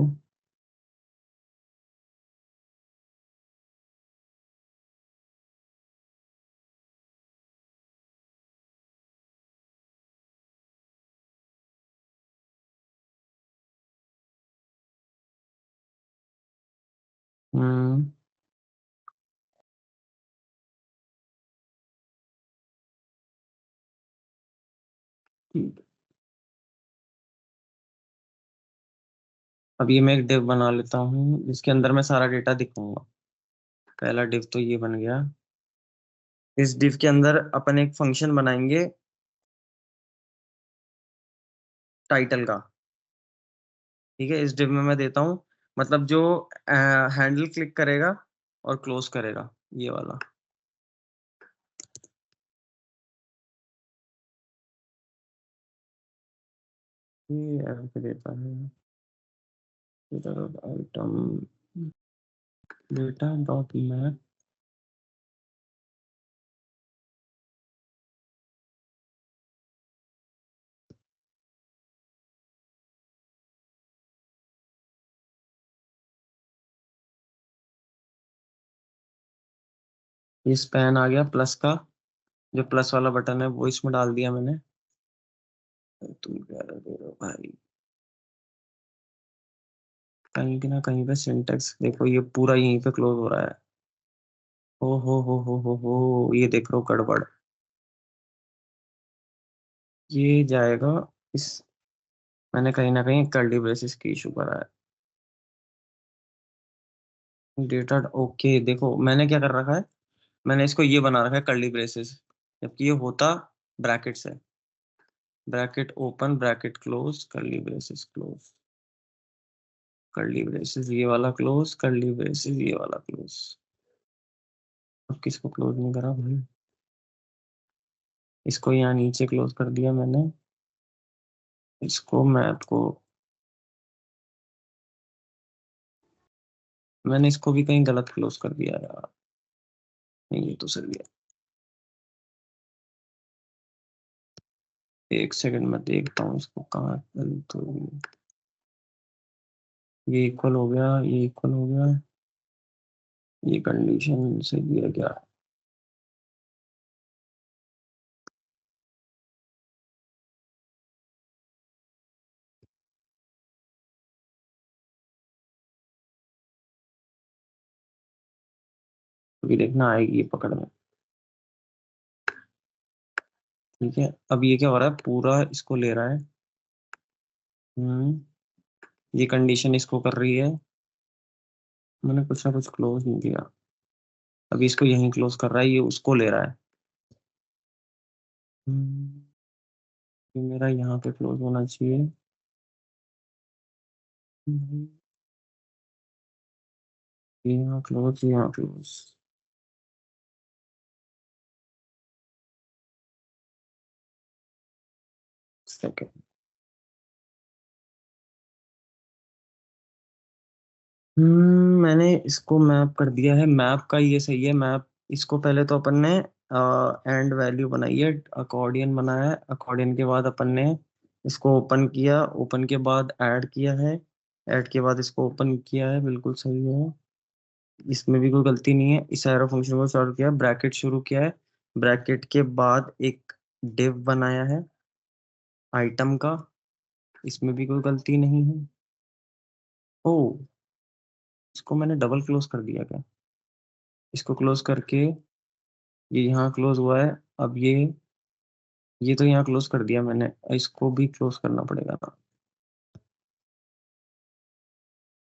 हम्म, ठीक। अब ये मैं एक डिव बना लेता हूँ जिसके अंदर मैं सारा डेटा दिखाऊंगा। पहला डिव तो ये बन गया। इस डिव के अंदर अपन एक फंक्शन बनाएंगे टाइटल का, ठीक है। इस डिव में मैं देता हूँ, मतलब जो हैंडल क्लिक करेगा और क्लोज करेगा, ये वाला। ये ऐसे देता है, आइटम डेटा डॉट मैप। ये स्पैन आ गया प्लस का, जो प्लस वाला बटन है वो इसमें डाल दिया मैंने। तुम क्या दे रहे हो भाई, कहीं भी ना कहीं पे सिंटेक्स देखो, ये पूरा यहीं पे क्लोज हो रहा है। हो ये देख लो गड़बड़। ये जाएगा इस, मैंने कहीं ना कहीं कर्ली ब्रेसेस की इशू करा है। डेटा ओके, देखो मैंने क्या कर रखा है, मैंने इसको ये बना रखा है कर्ली ब्रेसेस, जबकि ये होता ब्रैकेट है। Bracket open bracket close curly braces close, curly braces ये वाला क्लोज, कर्ली ब्रेसेस ये वाला क्लोज। अब किसको क्लोज नहीं करा भाई, इसको यहाँ नीचे क्लोज कर दिया मैंने, इसको मैप को, मैंने इसको भी कहीं गलत क्लोज कर दिया यार। नहीं ये तो सही है, एक सेकंड में देखता हूँ इसको कहाँ। तो ये इक्वल हो गया, ये इक्वल हो गया, ये कंडीशन से दिया गया। अभी देखना आएगी ये पकड़ में। ठीक है, अब ये क्या हो रहा है, पूरा इसको ले रहा है। ये कंडीशन इसको कर रही है। मैंने कुछ ना कुछ क्लोज नहीं किया, अभी इसको यहीं क्लोज कर रहा है, ये उसको ले रहा है। ये मेरा यहाँ पे क्लोज होना चाहिए। हम्म, ये यहाँ क्लोज, यहाँ क्लोज। सेकंड। मैंने इसको मैप कर दिया है, मैप का ये सही है मैप। इसको पहले तो अपन ने एंड वैल्यू बनाई है, अकॉर्डियन बनाया है, अकॉर्डियन के बाद अपन ने इसको ओपन किया, ओपन के बाद ऐड किया है, ऐड के बाद इसको ओपन किया है, बिल्कुल सही है। इसमें भी कोई गलती नहीं है। इस एरो फंक्शन को सॉल्व किया, ब्रैकेट शुरू किया है, ब्रैकेट के बाद एक डिव बनाया है आइटम का, इसमें भी कोई गलती नहीं है। ओ, इसको मैंने डबल क्लोज कर दिया क्या? इसको क्लोज करके ये यहाँ क्लोज हुआ है। अब ये तो यहाँ क्लोज कर दिया मैंने, इसको भी क्लोज करना पड़ेगा ना।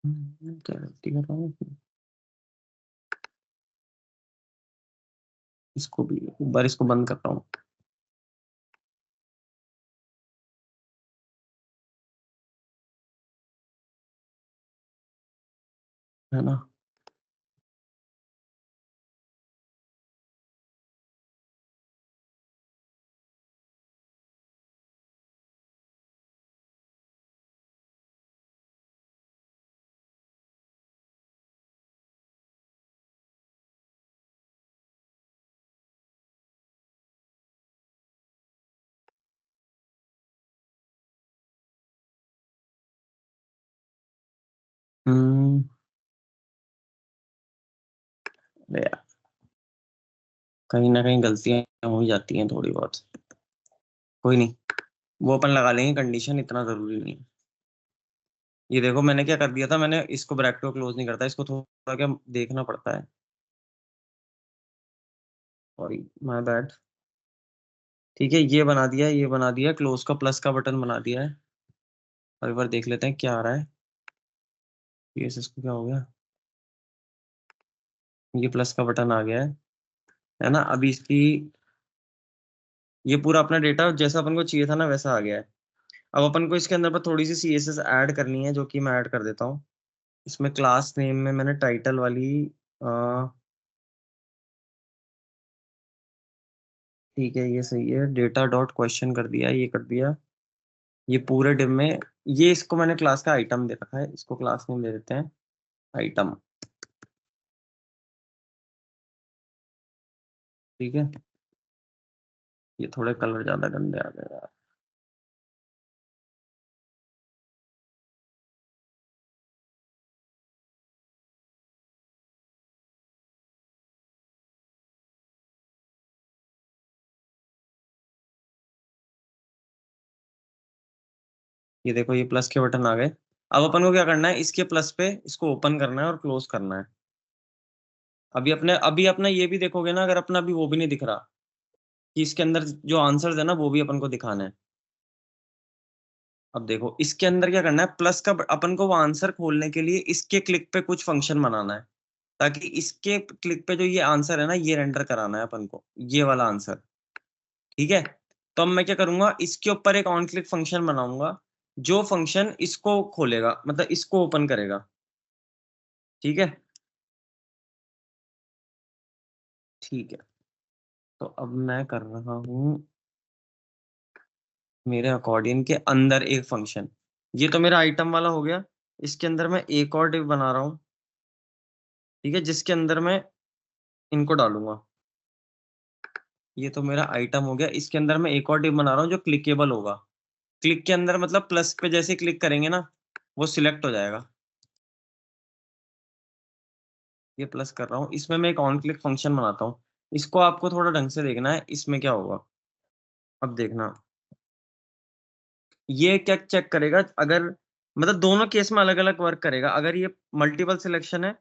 क्या गलती कर रहा हूँ, इसको भी एक बार इसको बंद करता हूँ, है ना। हम्म, अरे यार, कहीं ना कहीं गलतियां हो ही जाती हैं थोड़ी बहुत। कोई नहीं, वो अपन लगा लेंगे, कंडीशन इतना जरूरी नहीं है। ये देखो मैंने क्या कर दिया था, मैंने इसको ब्रैकेट को क्लोज नहीं करता, इसको थोड़ा क्या देखना पड़ता है। Sorry, my bad. ठीक है, ये बना दिया, ये बना दिया, क्लोज का प्लस का बटन बना दिया है। अब एक बार देख लेते हैं क्या आ रहा है। ये इसको क्या हो गया, ये प्लस का बटन आ गया है ना। अभी इसकी ये पूरा अपना डेटा जैसा अपन को चाहिए था ना वैसा आ गया है। अब अपन को इसके अंदर पर थोड़ी सी सीएसएस ऐड करनी है, जो कि मैं ऐड कर देता हूँ। इसमें क्लास नेम में मैंने टाइटल वाली अ, ठीक है, ये सही है, डेटा डॉट क्वेश्चन कर दिया, ये कर दिया। ये पूरे डिव में, ये इसको मैंने क्लास का आइटम दे रखा है, इसको क्लास नेम दे देते हैं आइटम। ठीक है, ये थोड़े कलर ज्यादा गंदे आ गए यार। ये देखो ये प्लस के बटन आ गए। अब अपन को क्या करना है, इसके प्लस पे इसको ओपन करना है और क्लोज करना है। अभी अपना ये भी देखोगे ना, अगर अपना अभी वो भी नहीं दिख रहा कि इसके अंदर जो आंसर्स है ना वो भी अपन को दिखाना है। अब देखो इसके अंदर क्या करना है, प्लस का अपन को वो आंसर खोलने के लिए इसके क्लिक पे कुछ फंक्शन बनाना है, ताकि इसके क्लिक पे जो ये आंसर है ना ये रेंडर कराना है अपन को, ये वाला आंसर। ठीक है, तो अब मैं क्या करूंगा, इसके ऊपर एक ऑन क्लिक फंक्शन बनाऊंगा, जो फंक्शन इसको खोलेगा, मतलब इसको ओपन करेगा। ठीक है, ठीक है, तो अब मैं कर रहा हूँ मेरे अकॉर्डियन के अंदर एक फंक्शन। ये तो मेरा आइटम वाला हो गया, इसके अंदर मैं एक और डिव बना रहा हूँ। ठीक है, जिसके अंदर मैं इनको डालूंगा। ये तो मेरा आइटम हो गया, इसके अंदर मैं एक और डिव बना रहा हूँ जो क्लिकेबल होगा। क्लिक के अंदर मतलब प्लस पे जैसे क्लिक करेंगे ना वो सिलेक्ट हो जाएगा। ये प्लस कर रहा हूँ, इसमें मैं एक ऑन क्लिक फंक्शन बनाता हूँ। इसको आपको थोड़ा ढंग से देखना है, इसमें क्या होगा। अब देखना, ये क्या चेक करेगा, अगर मतलब दोनों केस में अलग अलग वर्क करेगा। अगर ये मल्टीपल सिलेक्शन है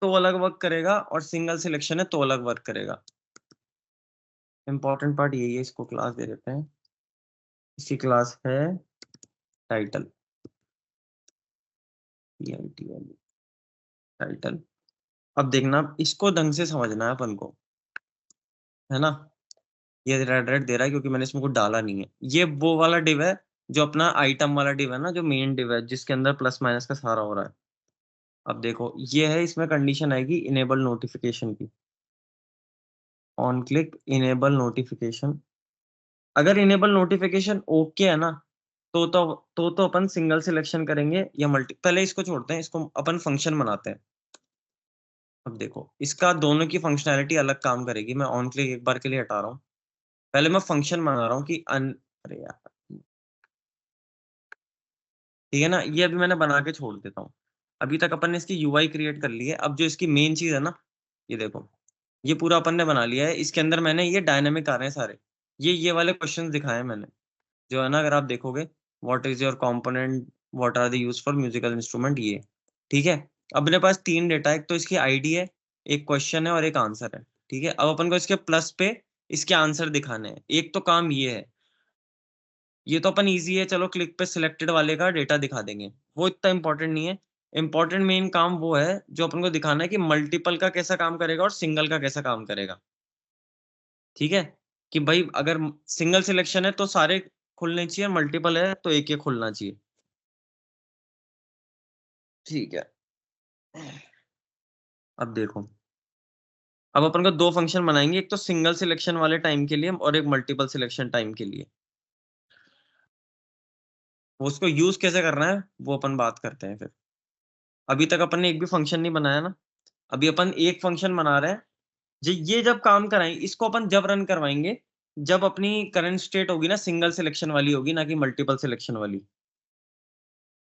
तो अलग वर्क करेगा, और सिंगल सिलेक्शन है तो अलग वर्क करेगा। इंपॉर्टेंट पार्ट यही है, इसको क्लास दे देते हैं। इसकी क्लास है टाइटल, टाइटल। अब देखना, इसको ढंग से समझना है अपन को, है ना। ये रेड रेड दे रहा है क्योंकि मैंने इसमें कुछ डाला नहीं है। ये वो वाला डिव है जो अपना आइटम वाला डिव है ना, जो मेन डिव है जिसके अंदर प्लस माइनस का सारा हो रहा है। अब देखो ये है, इसमें कंडीशन आएगी इनेबल नोटिफिकेशन की। On click enable notification. अगर इनेबल नोटिफिकेशन ओके है ना, तो अपन सिंगल सिलेक्शन करेंगे या मल्टी। पहले इसको छोड़ते हैं, इसको अपन फंक्शन बनाते हैं। अब देखो इसका दोनों की फंक्शनैलिटी अलग काम करेगी। मैं ऑन क्लिक एक बार के लिए हटा रहा हूँ। पहले मैं फंक्शन बना रहा हूँ कि अरे यार, ठीक है ना, ये अभी मैंने बना के छोड़ देता हूँ। अभी तक अपन ने इसकी यूआई क्रिएट कर ली है। अब जो इसकी मेन चीज है ना, ये देखो, ये पूरा अपन ने बना लिया है। इसके अंदर मैंने ये डायनेमिक आ रहे हैं सारे। ये वाले क्वेश्चंस दिखाए हैं मैंने, जो है ना, अगर आप देखोगे, what is your component, what are the use for musical instrument, ये ठीक है। अब मेरे पास तीन डेटा है, एक तो इसकी आईडी है, एक क्वेश्चन है और एक आंसर है। ठीक है, अब अपन को इसके प्लस पे इसके आंसर दिखाने हैं। एक तो काम ये है, ये तो अपन इजी है, चलो क्लिक पे सिलेक्टेड वाले का डेटा दिखा देंगे, वो इतना इंपॉर्टेंट नहीं है। इंपॉर्टेंट मेन काम वो है जो अपन को दिखाना है कि मल्टीपल का कैसा काम करेगा और सिंगल का कैसा काम करेगा। ठीक है, कि भाई अगर सिंगल सिलेक्शन है तो सारे खुलने चाहिए, मल्टीपल है तो एक एक खुलना चाहिए। ठीक है, अब देखो, अब अपन को दो फंक्शन बनाएंगे, एक तो सिंगल सिलेक्शन वाले टाइम के लिए और एक मल्टीपल सिलेक्शन टाइम के लिए। वो उसको यूज कैसे करना है वो अपन बात करते हैं फिर। अभी तक अपन ने एक भी फंक्शन नहीं बनाया ना। अभी अपन एक फंक्शन बना रहे हैं। ये जब काम कराएंगे, इसको अपन जब रन करवाएंगे जब अपनी करंट स्टेट होगी ना, सिंगल सिलेक्शन वाली होगी, ना कि मल्टीपल सिलेक्शन वाली।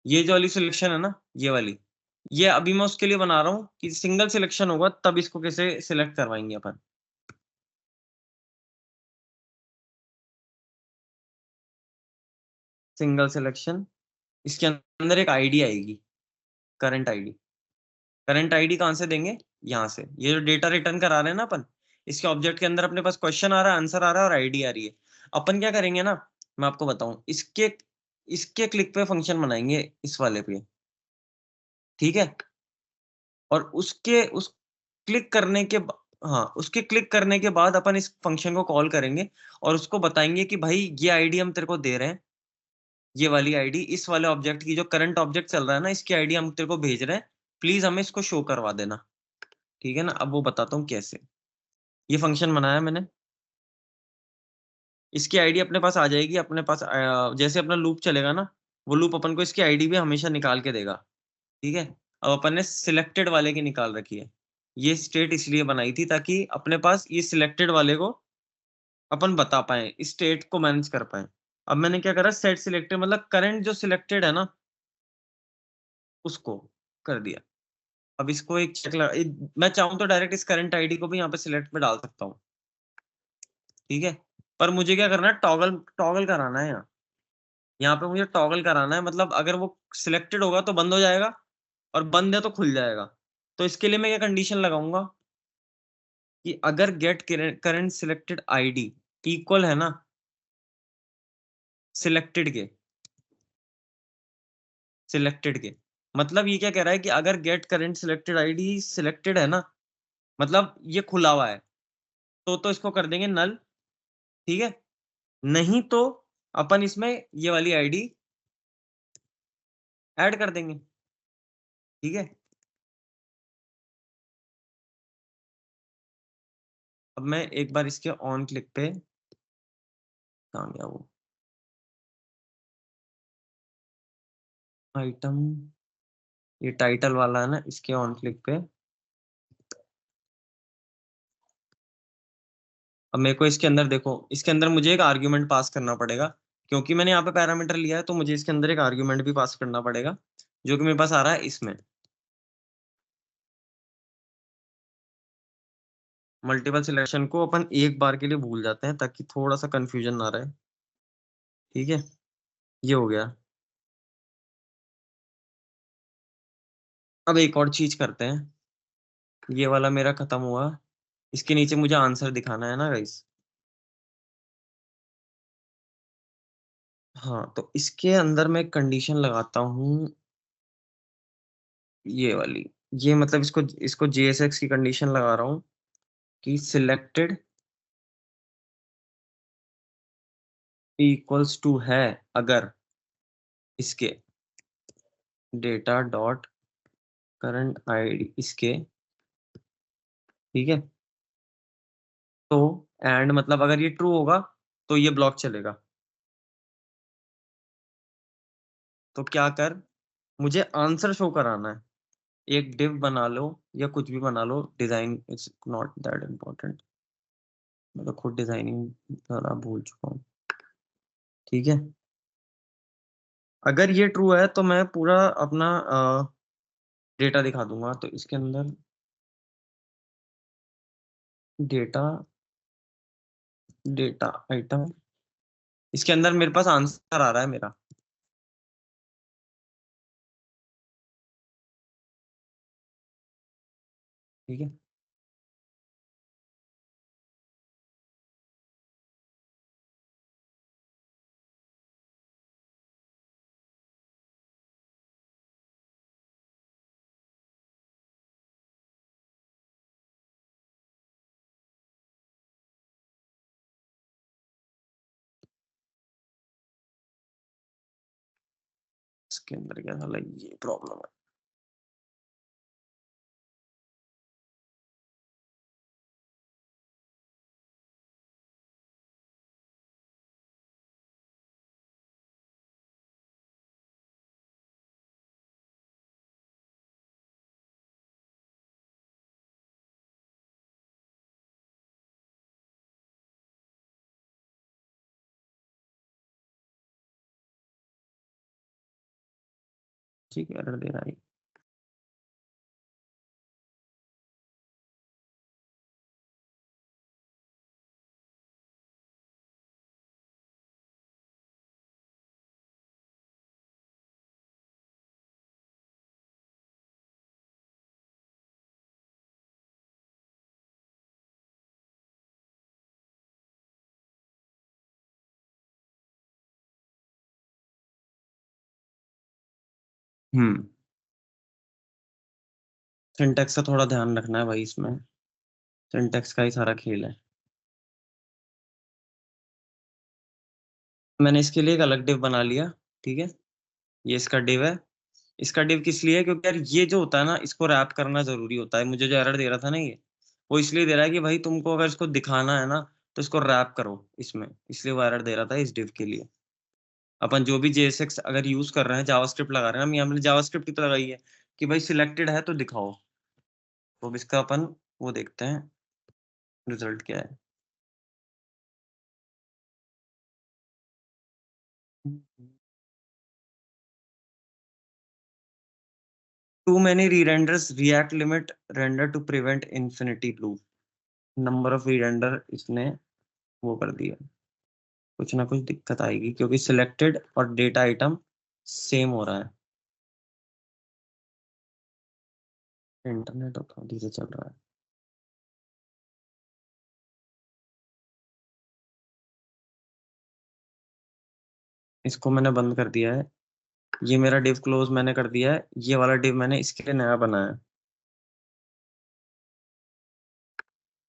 ये जो वाली सिलेक्शन है ना, ये वाली, ये अभी मैं उसके लिए बना रहा हूँ कि सिंगल सिलेक्शन होगा तब इसको कैसे सिलेक्ट करवाएंगे अपन। सिंगल सिलेक्शन, इसके अंदर एक आईडी आएगी, करंट आईडी। करंट आईडी कहाँ से देंगे, यहाँ से। ये जो डेटा रिटर्न करा रहे हैं ना अपन, इसके ऑब्जेक्ट के अंदर अपने पास क्वेश्चन आ रहा है, आंसर आ रहा है और आईडी आ रही है। अपन क्या करेंगे ना, मैं आपको बताऊं, इसके इसके क्लिक पे फंक्शन बनाएंगे, इस वाले पे। ठीक है, और उस क्लिक करने के हाँ, उसके क्लिक करने के बाद अपन इस फंक्शन को कॉल करेंगे और उसको बताएंगे कि भाई ये आईडी हम तेरे को दे रहे हैं, ये वाली आईडी, इस वाले ऑब्जेक्ट की, जो करंट ऑब्जेक्ट चल रहा है ना, इसकी आईडी हम तेरे को भेज रहे हैं, प्लीज हमें इसको शो करवा देना। ठीक है ना, अब वो बताता हूँ कैसे। ये फंक्शन बनाया मैंने, इसकी आईडी अपने पास आ जाएगी, अपने पास जैसे अपना लूप चलेगा ना, वो लूप अपन को इसकी आईडी भी हमेशा निकाल के देगा। ठीक है, अब अपन ने सिलेक्टेड वाले की निकाल रखी है। ये स्टेट इसलिए बनाई थी ताकि अपने पास ये सिलेक्टेड वाले को अपन बता पाए, इस स्टेट को मैनेज कर पाए। अब मैंने क्या करा, सेट सिलेक्टेड मतलब करंट जो सिलेक्टेड है ना, उसको कर दिया। अब इसको एक चेक लगा, मैं चाहूँ तो डायरेक्ट इस करंट आईडी को भी यहाँ पे सिलेक्ट में डाल सकता हूँ। ठीक है, पर मुझे क्या करना है, टॉगल टॉगल कराना है यहाँ। यहाँ पे मुझे टॉगल कराना है, मतलब अगर वो सिलेक्टेड होगा तो बंद हो जाएगा, और बंद है तो खुल जाएगा। तो इसके लिए मैं क्या कंडीशन लगाऊंगा कि अगर get current selected ID equal है ना सिलेक्टेड के, सिलेक्टेड के, मतलब ये क्या कह रहा है कि अगर get current selected ID selected है ना, मतलब ये खुला हुआ है, तो इसको कर देंगे नल। ठीक है, नहीं तो अपन इसमें ये वाली आईडी ऐड कर देंगे। ठीक है, अब मैं एक बार इसके ऑन क्लिक पे, कहाँ गया वो आइटम, ये टाइटल वाला है ना, इसके ऑन क्लिक पे। अब मेरे को इसके अंदर देखो, इसके अंदर मुझे एक आर्ग्यूमेंट पास करना पड़ेगा, क्योंकि मैंने यहाँ पे पैरामीटर लिया है, तो मुझे इसके अंदर एक आर्ग्यूमेंट भी पास करना पड़ेगा, जो कि मेरे पास आ रहा है इसमें। मल्टीपल सिलेक्शन को अपन एक बार के लिए भूल जाते हैं ताकि थोड़ा सा कंफ्यूजन ना रहे। ठीक है, ये हो गया। अब एक और चीज करते हैं, ये वाला मेरा खत्म हुआ। इसके नीचे मुझे आंसर दिखाना है ना गाइस। हाँ, तो इसके अंदर मैं कंडीशन लगाता हूँ ये वाली। ये मतलब इसको इसको JSX की कंडीशन लगा रहा हूँ कि सिलेक्टेड इक्वल्स टू है अगर इसके डेटा डॉट करंट आईडी इसके, ठीक है। तो एंड मतलब अगर ये ट्रू होगा तो ये ब्लॉक चलेगा। तो क्या कर, मुझे आंसर शो कराना है। एक डिव बना लो या कुछ भी बना लो, design is not that important. मैं तो खुद डिजाइनिंग थोड़ा भूल चुका हूँ, ठीक है। अगर ये ट्रू है तो मैं पूरा अपना डेटा दिखा दूंगा। तो इसके अंदर डेटा डेटा आइटम, इसके अंदर मेरे पास आंसर आ रहा है मेरा, ठीक है। इसके अंदर क्या था, ये प्रॉब्लम है। ठीक है, एरर दे रहा है। हम्म, सिंटेक्स का थोड़ा ध्यान रखना है भाई इसमें। सिंटेक्स का ही सारा खेल है। मैंने इसके लिए एक अलग डिव बना लिया, ठीक है। ये इसका डिव है। इसका डिव किस लिए है, क्योंकि यार ये जो होता है ना, इसको रैप करना जरूरी होता है। मुझे जो एरर दे रहा था ना ये, वो इसलिए दे रहा है कि भाई तुमको अगर इसको दिखाना है ना तो इसको रैप करो इसमें, इसलिए वो एरर दे रहा था इस डिव के लिए। अपन जो भी JSX अगर यूज कर रहे हैं, जावास्क्रिप्ट लगा रहे हैं हम, हमने जावास्क्रिप्ट की तो लगाई है कि भाई सिलेक्टेड है तो दिखाओ। तो अब इसका अपन वो देखते हैं रिजल्ट क्या है। Too many re-renders React limit render to prevent infinity loop. Number of re-render इसने वो कर दिया। कुछ ना कुछ दिक्कत आएगी क्योंकि सिलेक्टेड और डेटा आइटम सेम हो रहा है। इंटरनेट उतना धीरे चल रहा है। इसको मैंने बंद कर दिया है। ये मेरा डिव क्लोज मैंने कर दिया है। ये वाला डिव मैंने इसके लिए नया बनाया है।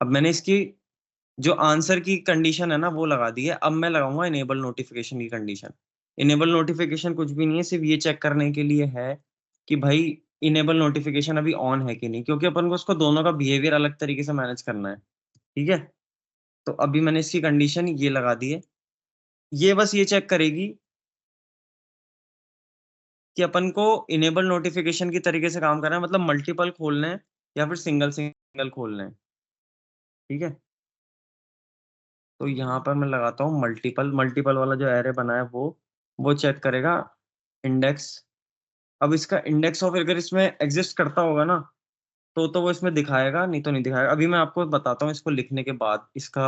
अब मैंने इसकी जो आंसर की कंडीशन है ना वो लगा दी है। अब मैं लगाऊंगा इनेबल नोटिफिकेशन की कंडीशन। इनेबल नोटिफिकेशन कुछ भी नहीं है, सिर्फ ये चेक करने के लिए है कि भाई इनेबल नोटिफिकेशन अभी ऑन है कि नहीं, क्योंकि अपन को उसको दोनों का बिहेवियर अलग तरीके से मैनेज करना है, ठीक है। तो अभी मैंने इसकी कंडीशन ये लगा दी है। ये बस ये चेक करेगी कि अपन को इनेबल नोटिफिकेशन की तरीके से काम करना है, मतलब मल्टीपल खोलने हैं या फिर सिंगल सिंगल खोलने हैं, ठीक है। तो यहाँ पर मैं लगाता हूँ मल्टीपल। मल्टीपल वाला जो एरे बना है वो चेक करेगा इंडेक्स। अब इसका इंडेक्स ऑफ अगर इसमें एग्जिस्ट करता होगा ना तो वो इसमें दिखाएगा, नहीं तो नहीं दिखाएगा। अभी मैं आपको बताता हूँ इसको लिखने के बाद इसका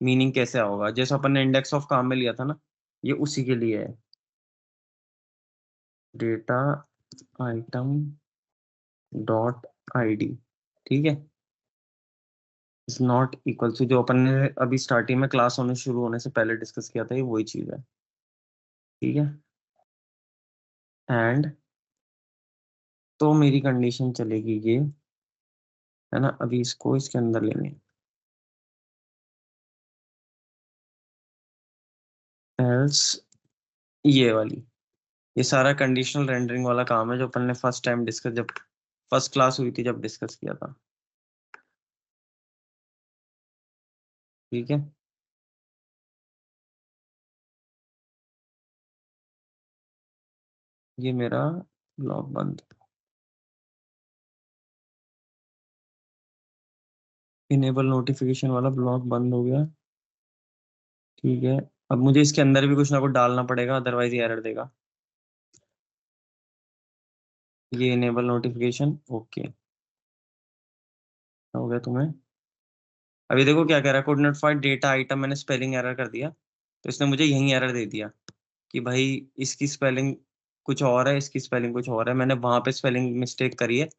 मीनिंग कैसे होगा। जैसे अपन ने इंडेक्स ऑफ काम में लिया था ना, ये उसी के लिए है। डेटा आइटम डॉट आईडी, ठीक है, इज नॉट इक्वल टू, जो अपन ने अभी स्टार्टिंग में क्लास होने शुरू होने से पहले डिस्कस किया था, ये वही चीज है। ठीक है, एंड तो मेरी कंडीशन चलेगी ये, है ना, अभी इसको इसके अंदर लेंगे, एल्स ये वाली, ये सारा कंडीशनल रेंडरिंग वाला काम है जो अपन ने फर्स्ट टाइम डिस्कस, जब फर्स्ट क्लास हुई थी जब डिस्कस किया था। ठीक है, ये मेरा ब्लॉक बंद, इनेबल नोटिफिकेशन वाला ब्लॉक बंद हो गया। ठीक है, अब मुझे इसके अंदर भी कुछ ना कुछ डालना पड़ेगा, अदरवाइज ये एरर देगा। ये इनेबल नोटिफिकेशन, ओके, हो गया तुम्हें। अभी देखो क्या कह रहा है, could not find data item, मैंने स्पेलिंग एरर कर दिया, तो इसने मुझे यही एरर दे दिया कि भाई इसकी स्पेलिंग कुछ और है, इसकी स्पेलिंग कुछ और है, मैंने वहां पे स्पेलिंग मिस्टेक करी है,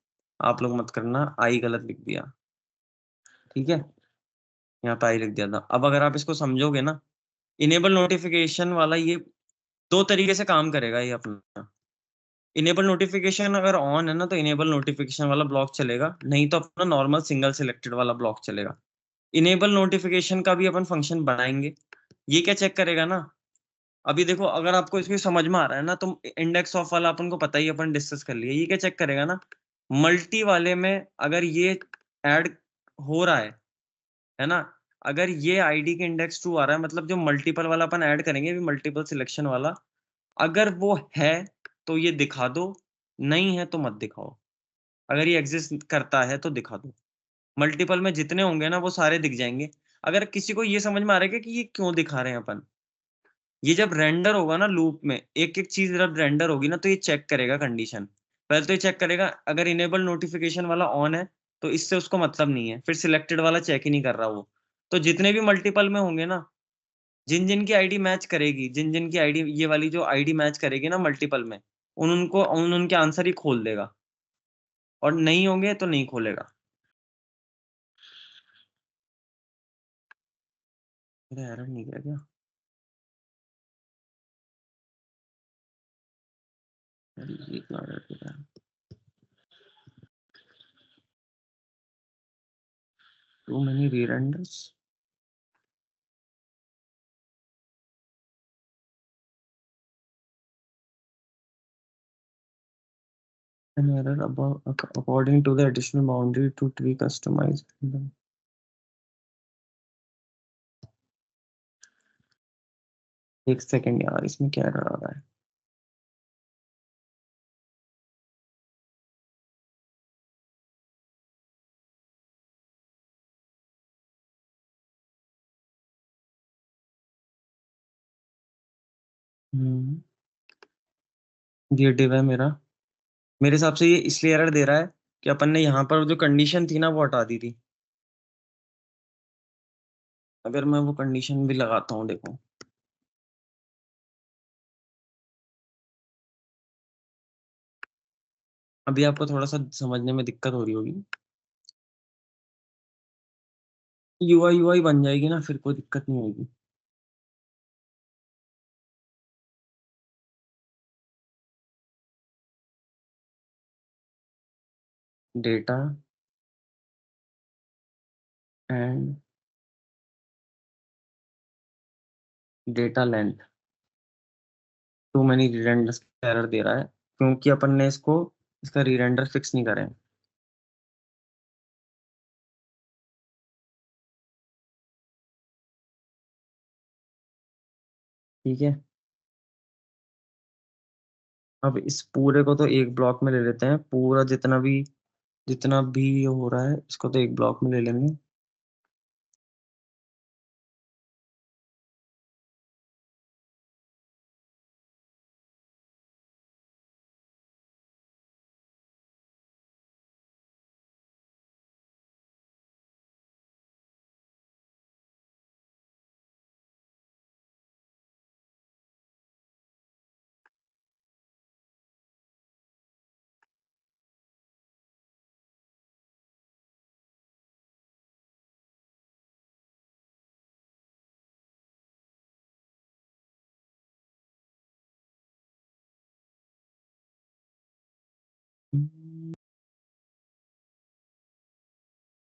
आप लोग मत करना, आई गलत लिख दिया। ठीक है, यहाँ पे आई लिख दिया था। अब अगर आप इसको समझोगे ना, इनेबल नोटिफिकेशन वाला ये दो तरीके से काम करेगा ये अपना। इनेबल नोटिफिकेशन अगर ऑन है ना तो इनेबल नोटिफिकेशन वाला ब्लॉक चलेगा, नहीं तो अपना नॉर्मल सिंगल सिलेक्टेड वाला ब्लॉक चलेगा। इनेबल नोटिफिकेशन का भी अपन फंक्शन बनाएंगे। ये क्या चेक करेगा ना, अभी देखो अगर आपको इसमें समझ में आ रहा है ना, तो इंडेक्स ऑफ वाला अपन को पता ही है, अपन डिस्कस कर लिया। ये क्या चेक करेगा ना, मल्टी वाले में अगर ये ऐड हो रहा है ना, अगर ये आईडी के इंडेक्स टू आ रहा है, मतलब जो मल्टीपल वाला अपन ऐड करेंगे, भी मल्टीपल सिलेक्शन वाला, अगर वो है तो ये दिखा दो, नहीं है तो मत दिखाओ। अगर ये एग्जिस्ट करता है तो दिखा दो, मल्टीपल में जितने होंगे ना वो सारे दिख जाएंगे। अगर किसी को ये समझ में आ रहा है कि ये क्यों दिखा रहे हैं अपन, ये जब रेंडर होगा ना लूप में, एक एक चीज जब रेंडर होगी ना, तो ये चेक करेगा कंडीशन। पहले तो ये चेक करेगा, अगर इनेबल नोटिफिकेशन वाला ऑन है तो इससे उसको मतलब नहीं है, फिर सिलेक्टेड वाला चेक ही नहीं कर रहा वो। तो जितने भी मल्टीपल में होंगे ना, जिन जिन की आईडी मैच करेगी, जिन जिन की आईडी ये वाली जो आईडी मैच करेगी ना मल्टीपल में, उन उनके आंसर ही खोल देगा, और नहीं होंगे तो नहीं खोलेगा। मेरा एरर नहीं गया क्या? अरे ये क्या error दे रहा है? Too many re-renders. An error above according to the additional boundary to tree customize. एक सेकेंड यार, इसमें क्या error आ रहा है? हम्म, ये div है मेरा, मेरे हिसाब से ये इसलिए एरर दे रहा है कि अपन ने यहाँ पर जो कंडीशन थी ना वो हटा दी थी। अगर मैं वो कंडीशन भी लगाता हूँ, देखो अभी आपको थोड़ा सा समझने में दिक्कत हो रही होगी। यूआई यूआई बन जाएगी ना, फिर कोई दिक्कत नहीं होगी। Data and data length, too many rerenders का एरर दे रहा है, क्योंकि अपन ने इसको इसका रीरेंडर फिक्स नहीं करे हैं। ठीक है, अब इस पूरे को तो एक ब्लॉक में ले लेते हैं, पूरा जितना भी ये हो रहा है इसको तो एक ब्लॉक में ले लेंगे।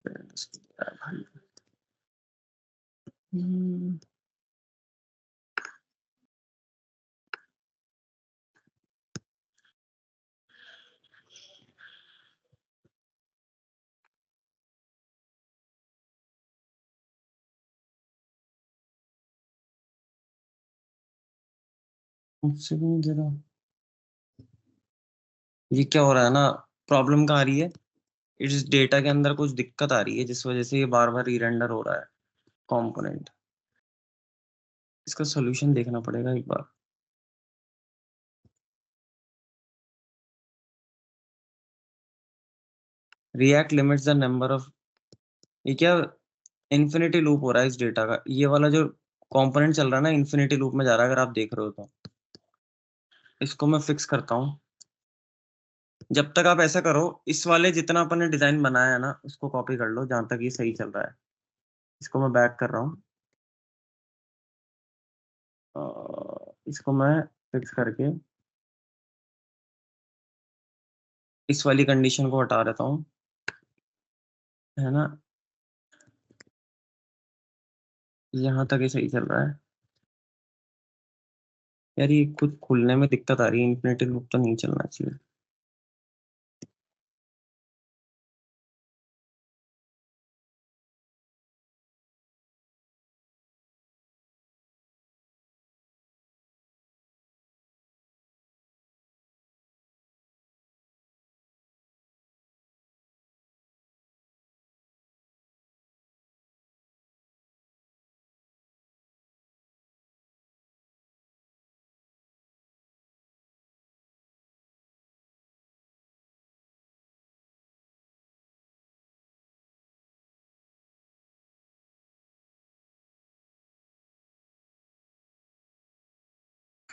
भाई। हम्म, मुझसे भी नहीं दे रहा। ये क्या हो रहा है ना, प्रॉब्लम कहाँ आ रही है, इस डेटा के अंदर कुछ दिक्कत आ रही है जिस वजह से ये बार बार रीरेंडर हो रहा है कंपोनेंट। इसका सोल्यूशन देखना पड़ेगा एक बार। React limits the number of, ये क्या इन्फिनिटी लूप हो रहा है इस डेटा का, ये वाला जो कंपोनेंट चल रहा है ना इन्फिनिटी लूप में जा रहा है, अगर आप देख रहे हो तो। इसको मैं फिक्स करता हूँ। जब तक आप ऐसा करो, इस वाले जितना अपन ने डिजाइन बनाया है ना उसको कॉपी कर लो जहां तक ये सही चल रहा है। इसको मैं बैक कर रहा हूँ। इसको मैं फिक्स करके इस वाली कंडीशन को हटा देता हूँ, है ना। यहाँ तक ये सही चल रहा है। यार ये खुद खुलने में दिक्कत आ रही है, इन्फिनिटी लूप तो नहीं चलना चाहिए।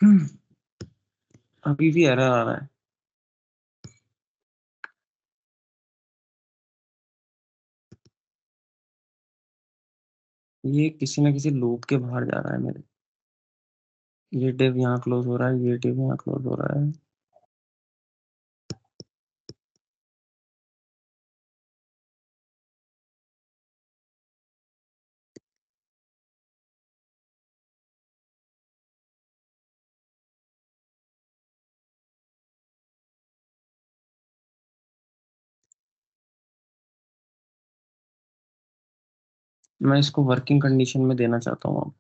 हम्म, अभी भी एरर आ रहा है। ये किसी ना किसी लूप के बाहर जा रहा है मेरे। ये डिव यहाँ क्लोज हो रहा है, ये डिव यहाँ क्लोज हो रहा है। मैं इसको वर्किंग कंडीशन में देना चाहता हूँ।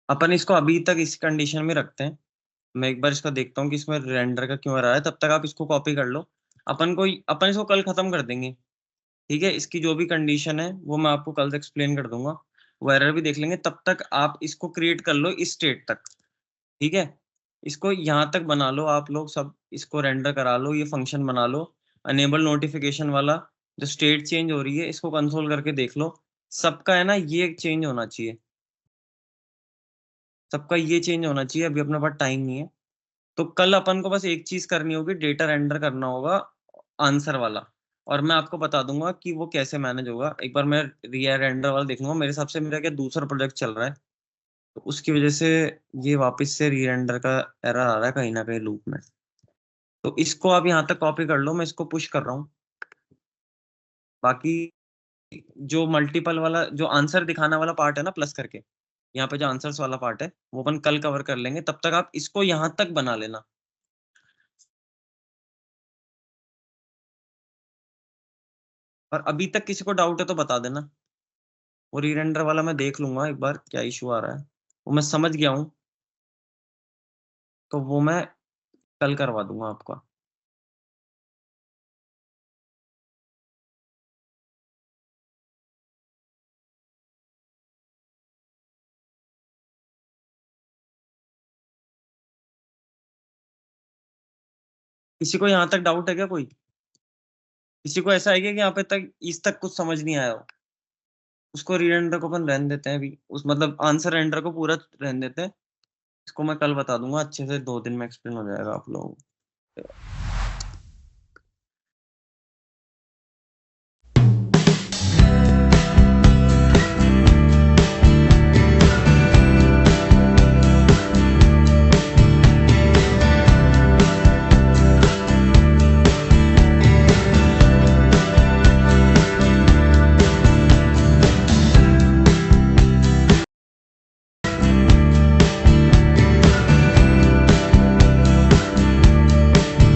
अपन इसको अभी तक इस कंडीशन में रखते हैं। मैं एक बार इसका देखता हूँ कि इसमें रेंडर का क्यों आ रहा है, तब तक आप इसको कॉपी कर लो। अपन इसको कल खत्म कर देंगे। ठीक है, इसकी जो भी कंडीशन है वो मैं आपको कल से एक्सप्लेन कर दूंगा। वो एरर भी देख लेंगे, तब तक आप इसको क्रिएट कर लो इस स्टेट तक। ठीक है, इसको यहाँ तक बना लो आप लोग सब, इसको रेंडर करा लो, ये फंक्शन बना लो। अनेबल नोटिफिकेशन वाला जो स्टेट चेंज हो रही है इसको कंसोल करके देख लो। सबका है ना ये चेंज होना चाहिए, सबका ये चेंज होना चाहिए। अभी अपने पास टाइम नहीं है, तो कल अपन को बस एक चीज करनी होगी, डेटा रेंडर करना होगा आंसर वाला। और मैं आपको बता दूंगा कि वो कैसे मैनेज होगा। एक बार मैं रिया रेंडर वाला देख लूंगा, मेरे हिसाब से मेरा क्या दूसरा प्रोजेक्ट चल रहा है, तो उसकी वजह से ये वापस से री रेंडर का एरर आ रहा है कहीं ना कहीं लूप में। तो इसको आप यहाँ तक कॉपी कर लो, मैं इसको पुश कर रहा हूँ। बाकी जो मल्टीपल वाला जो आंसर दिखाना वाला पार्ट है ना प्लस करके, यहाँ पे जो आंसर्स वाला पार्ट है वो अपन कल कवर कर लेंगे। तब तक आप इसको यहाँ तक बना लेना। और अभी तक किसी को डाउट है तो बता देना। वो री रेंडर वाला मैं देख लूंगा एक बार क्या इशू आ रहा है, वो मैं समझ गया हूँ, तो वो मैं कल करवा दूंगा आपका। किसी को यहाँ तक डाउट है क्या कोई? किसी को ऐसा है क्या कि यहाँ पे तक इस तक कुछ समझ नहीं आया हो? उसको रीरेंडर को अपन रहने देते हैं अभी, उस मतलब आंसर रेंडर को पूरा रहने देते हैं। इसको मैं कल बता दूंगा अच्छे से, 2 दिन में एक्सप्लेन हो जाएगा आप लोगों को।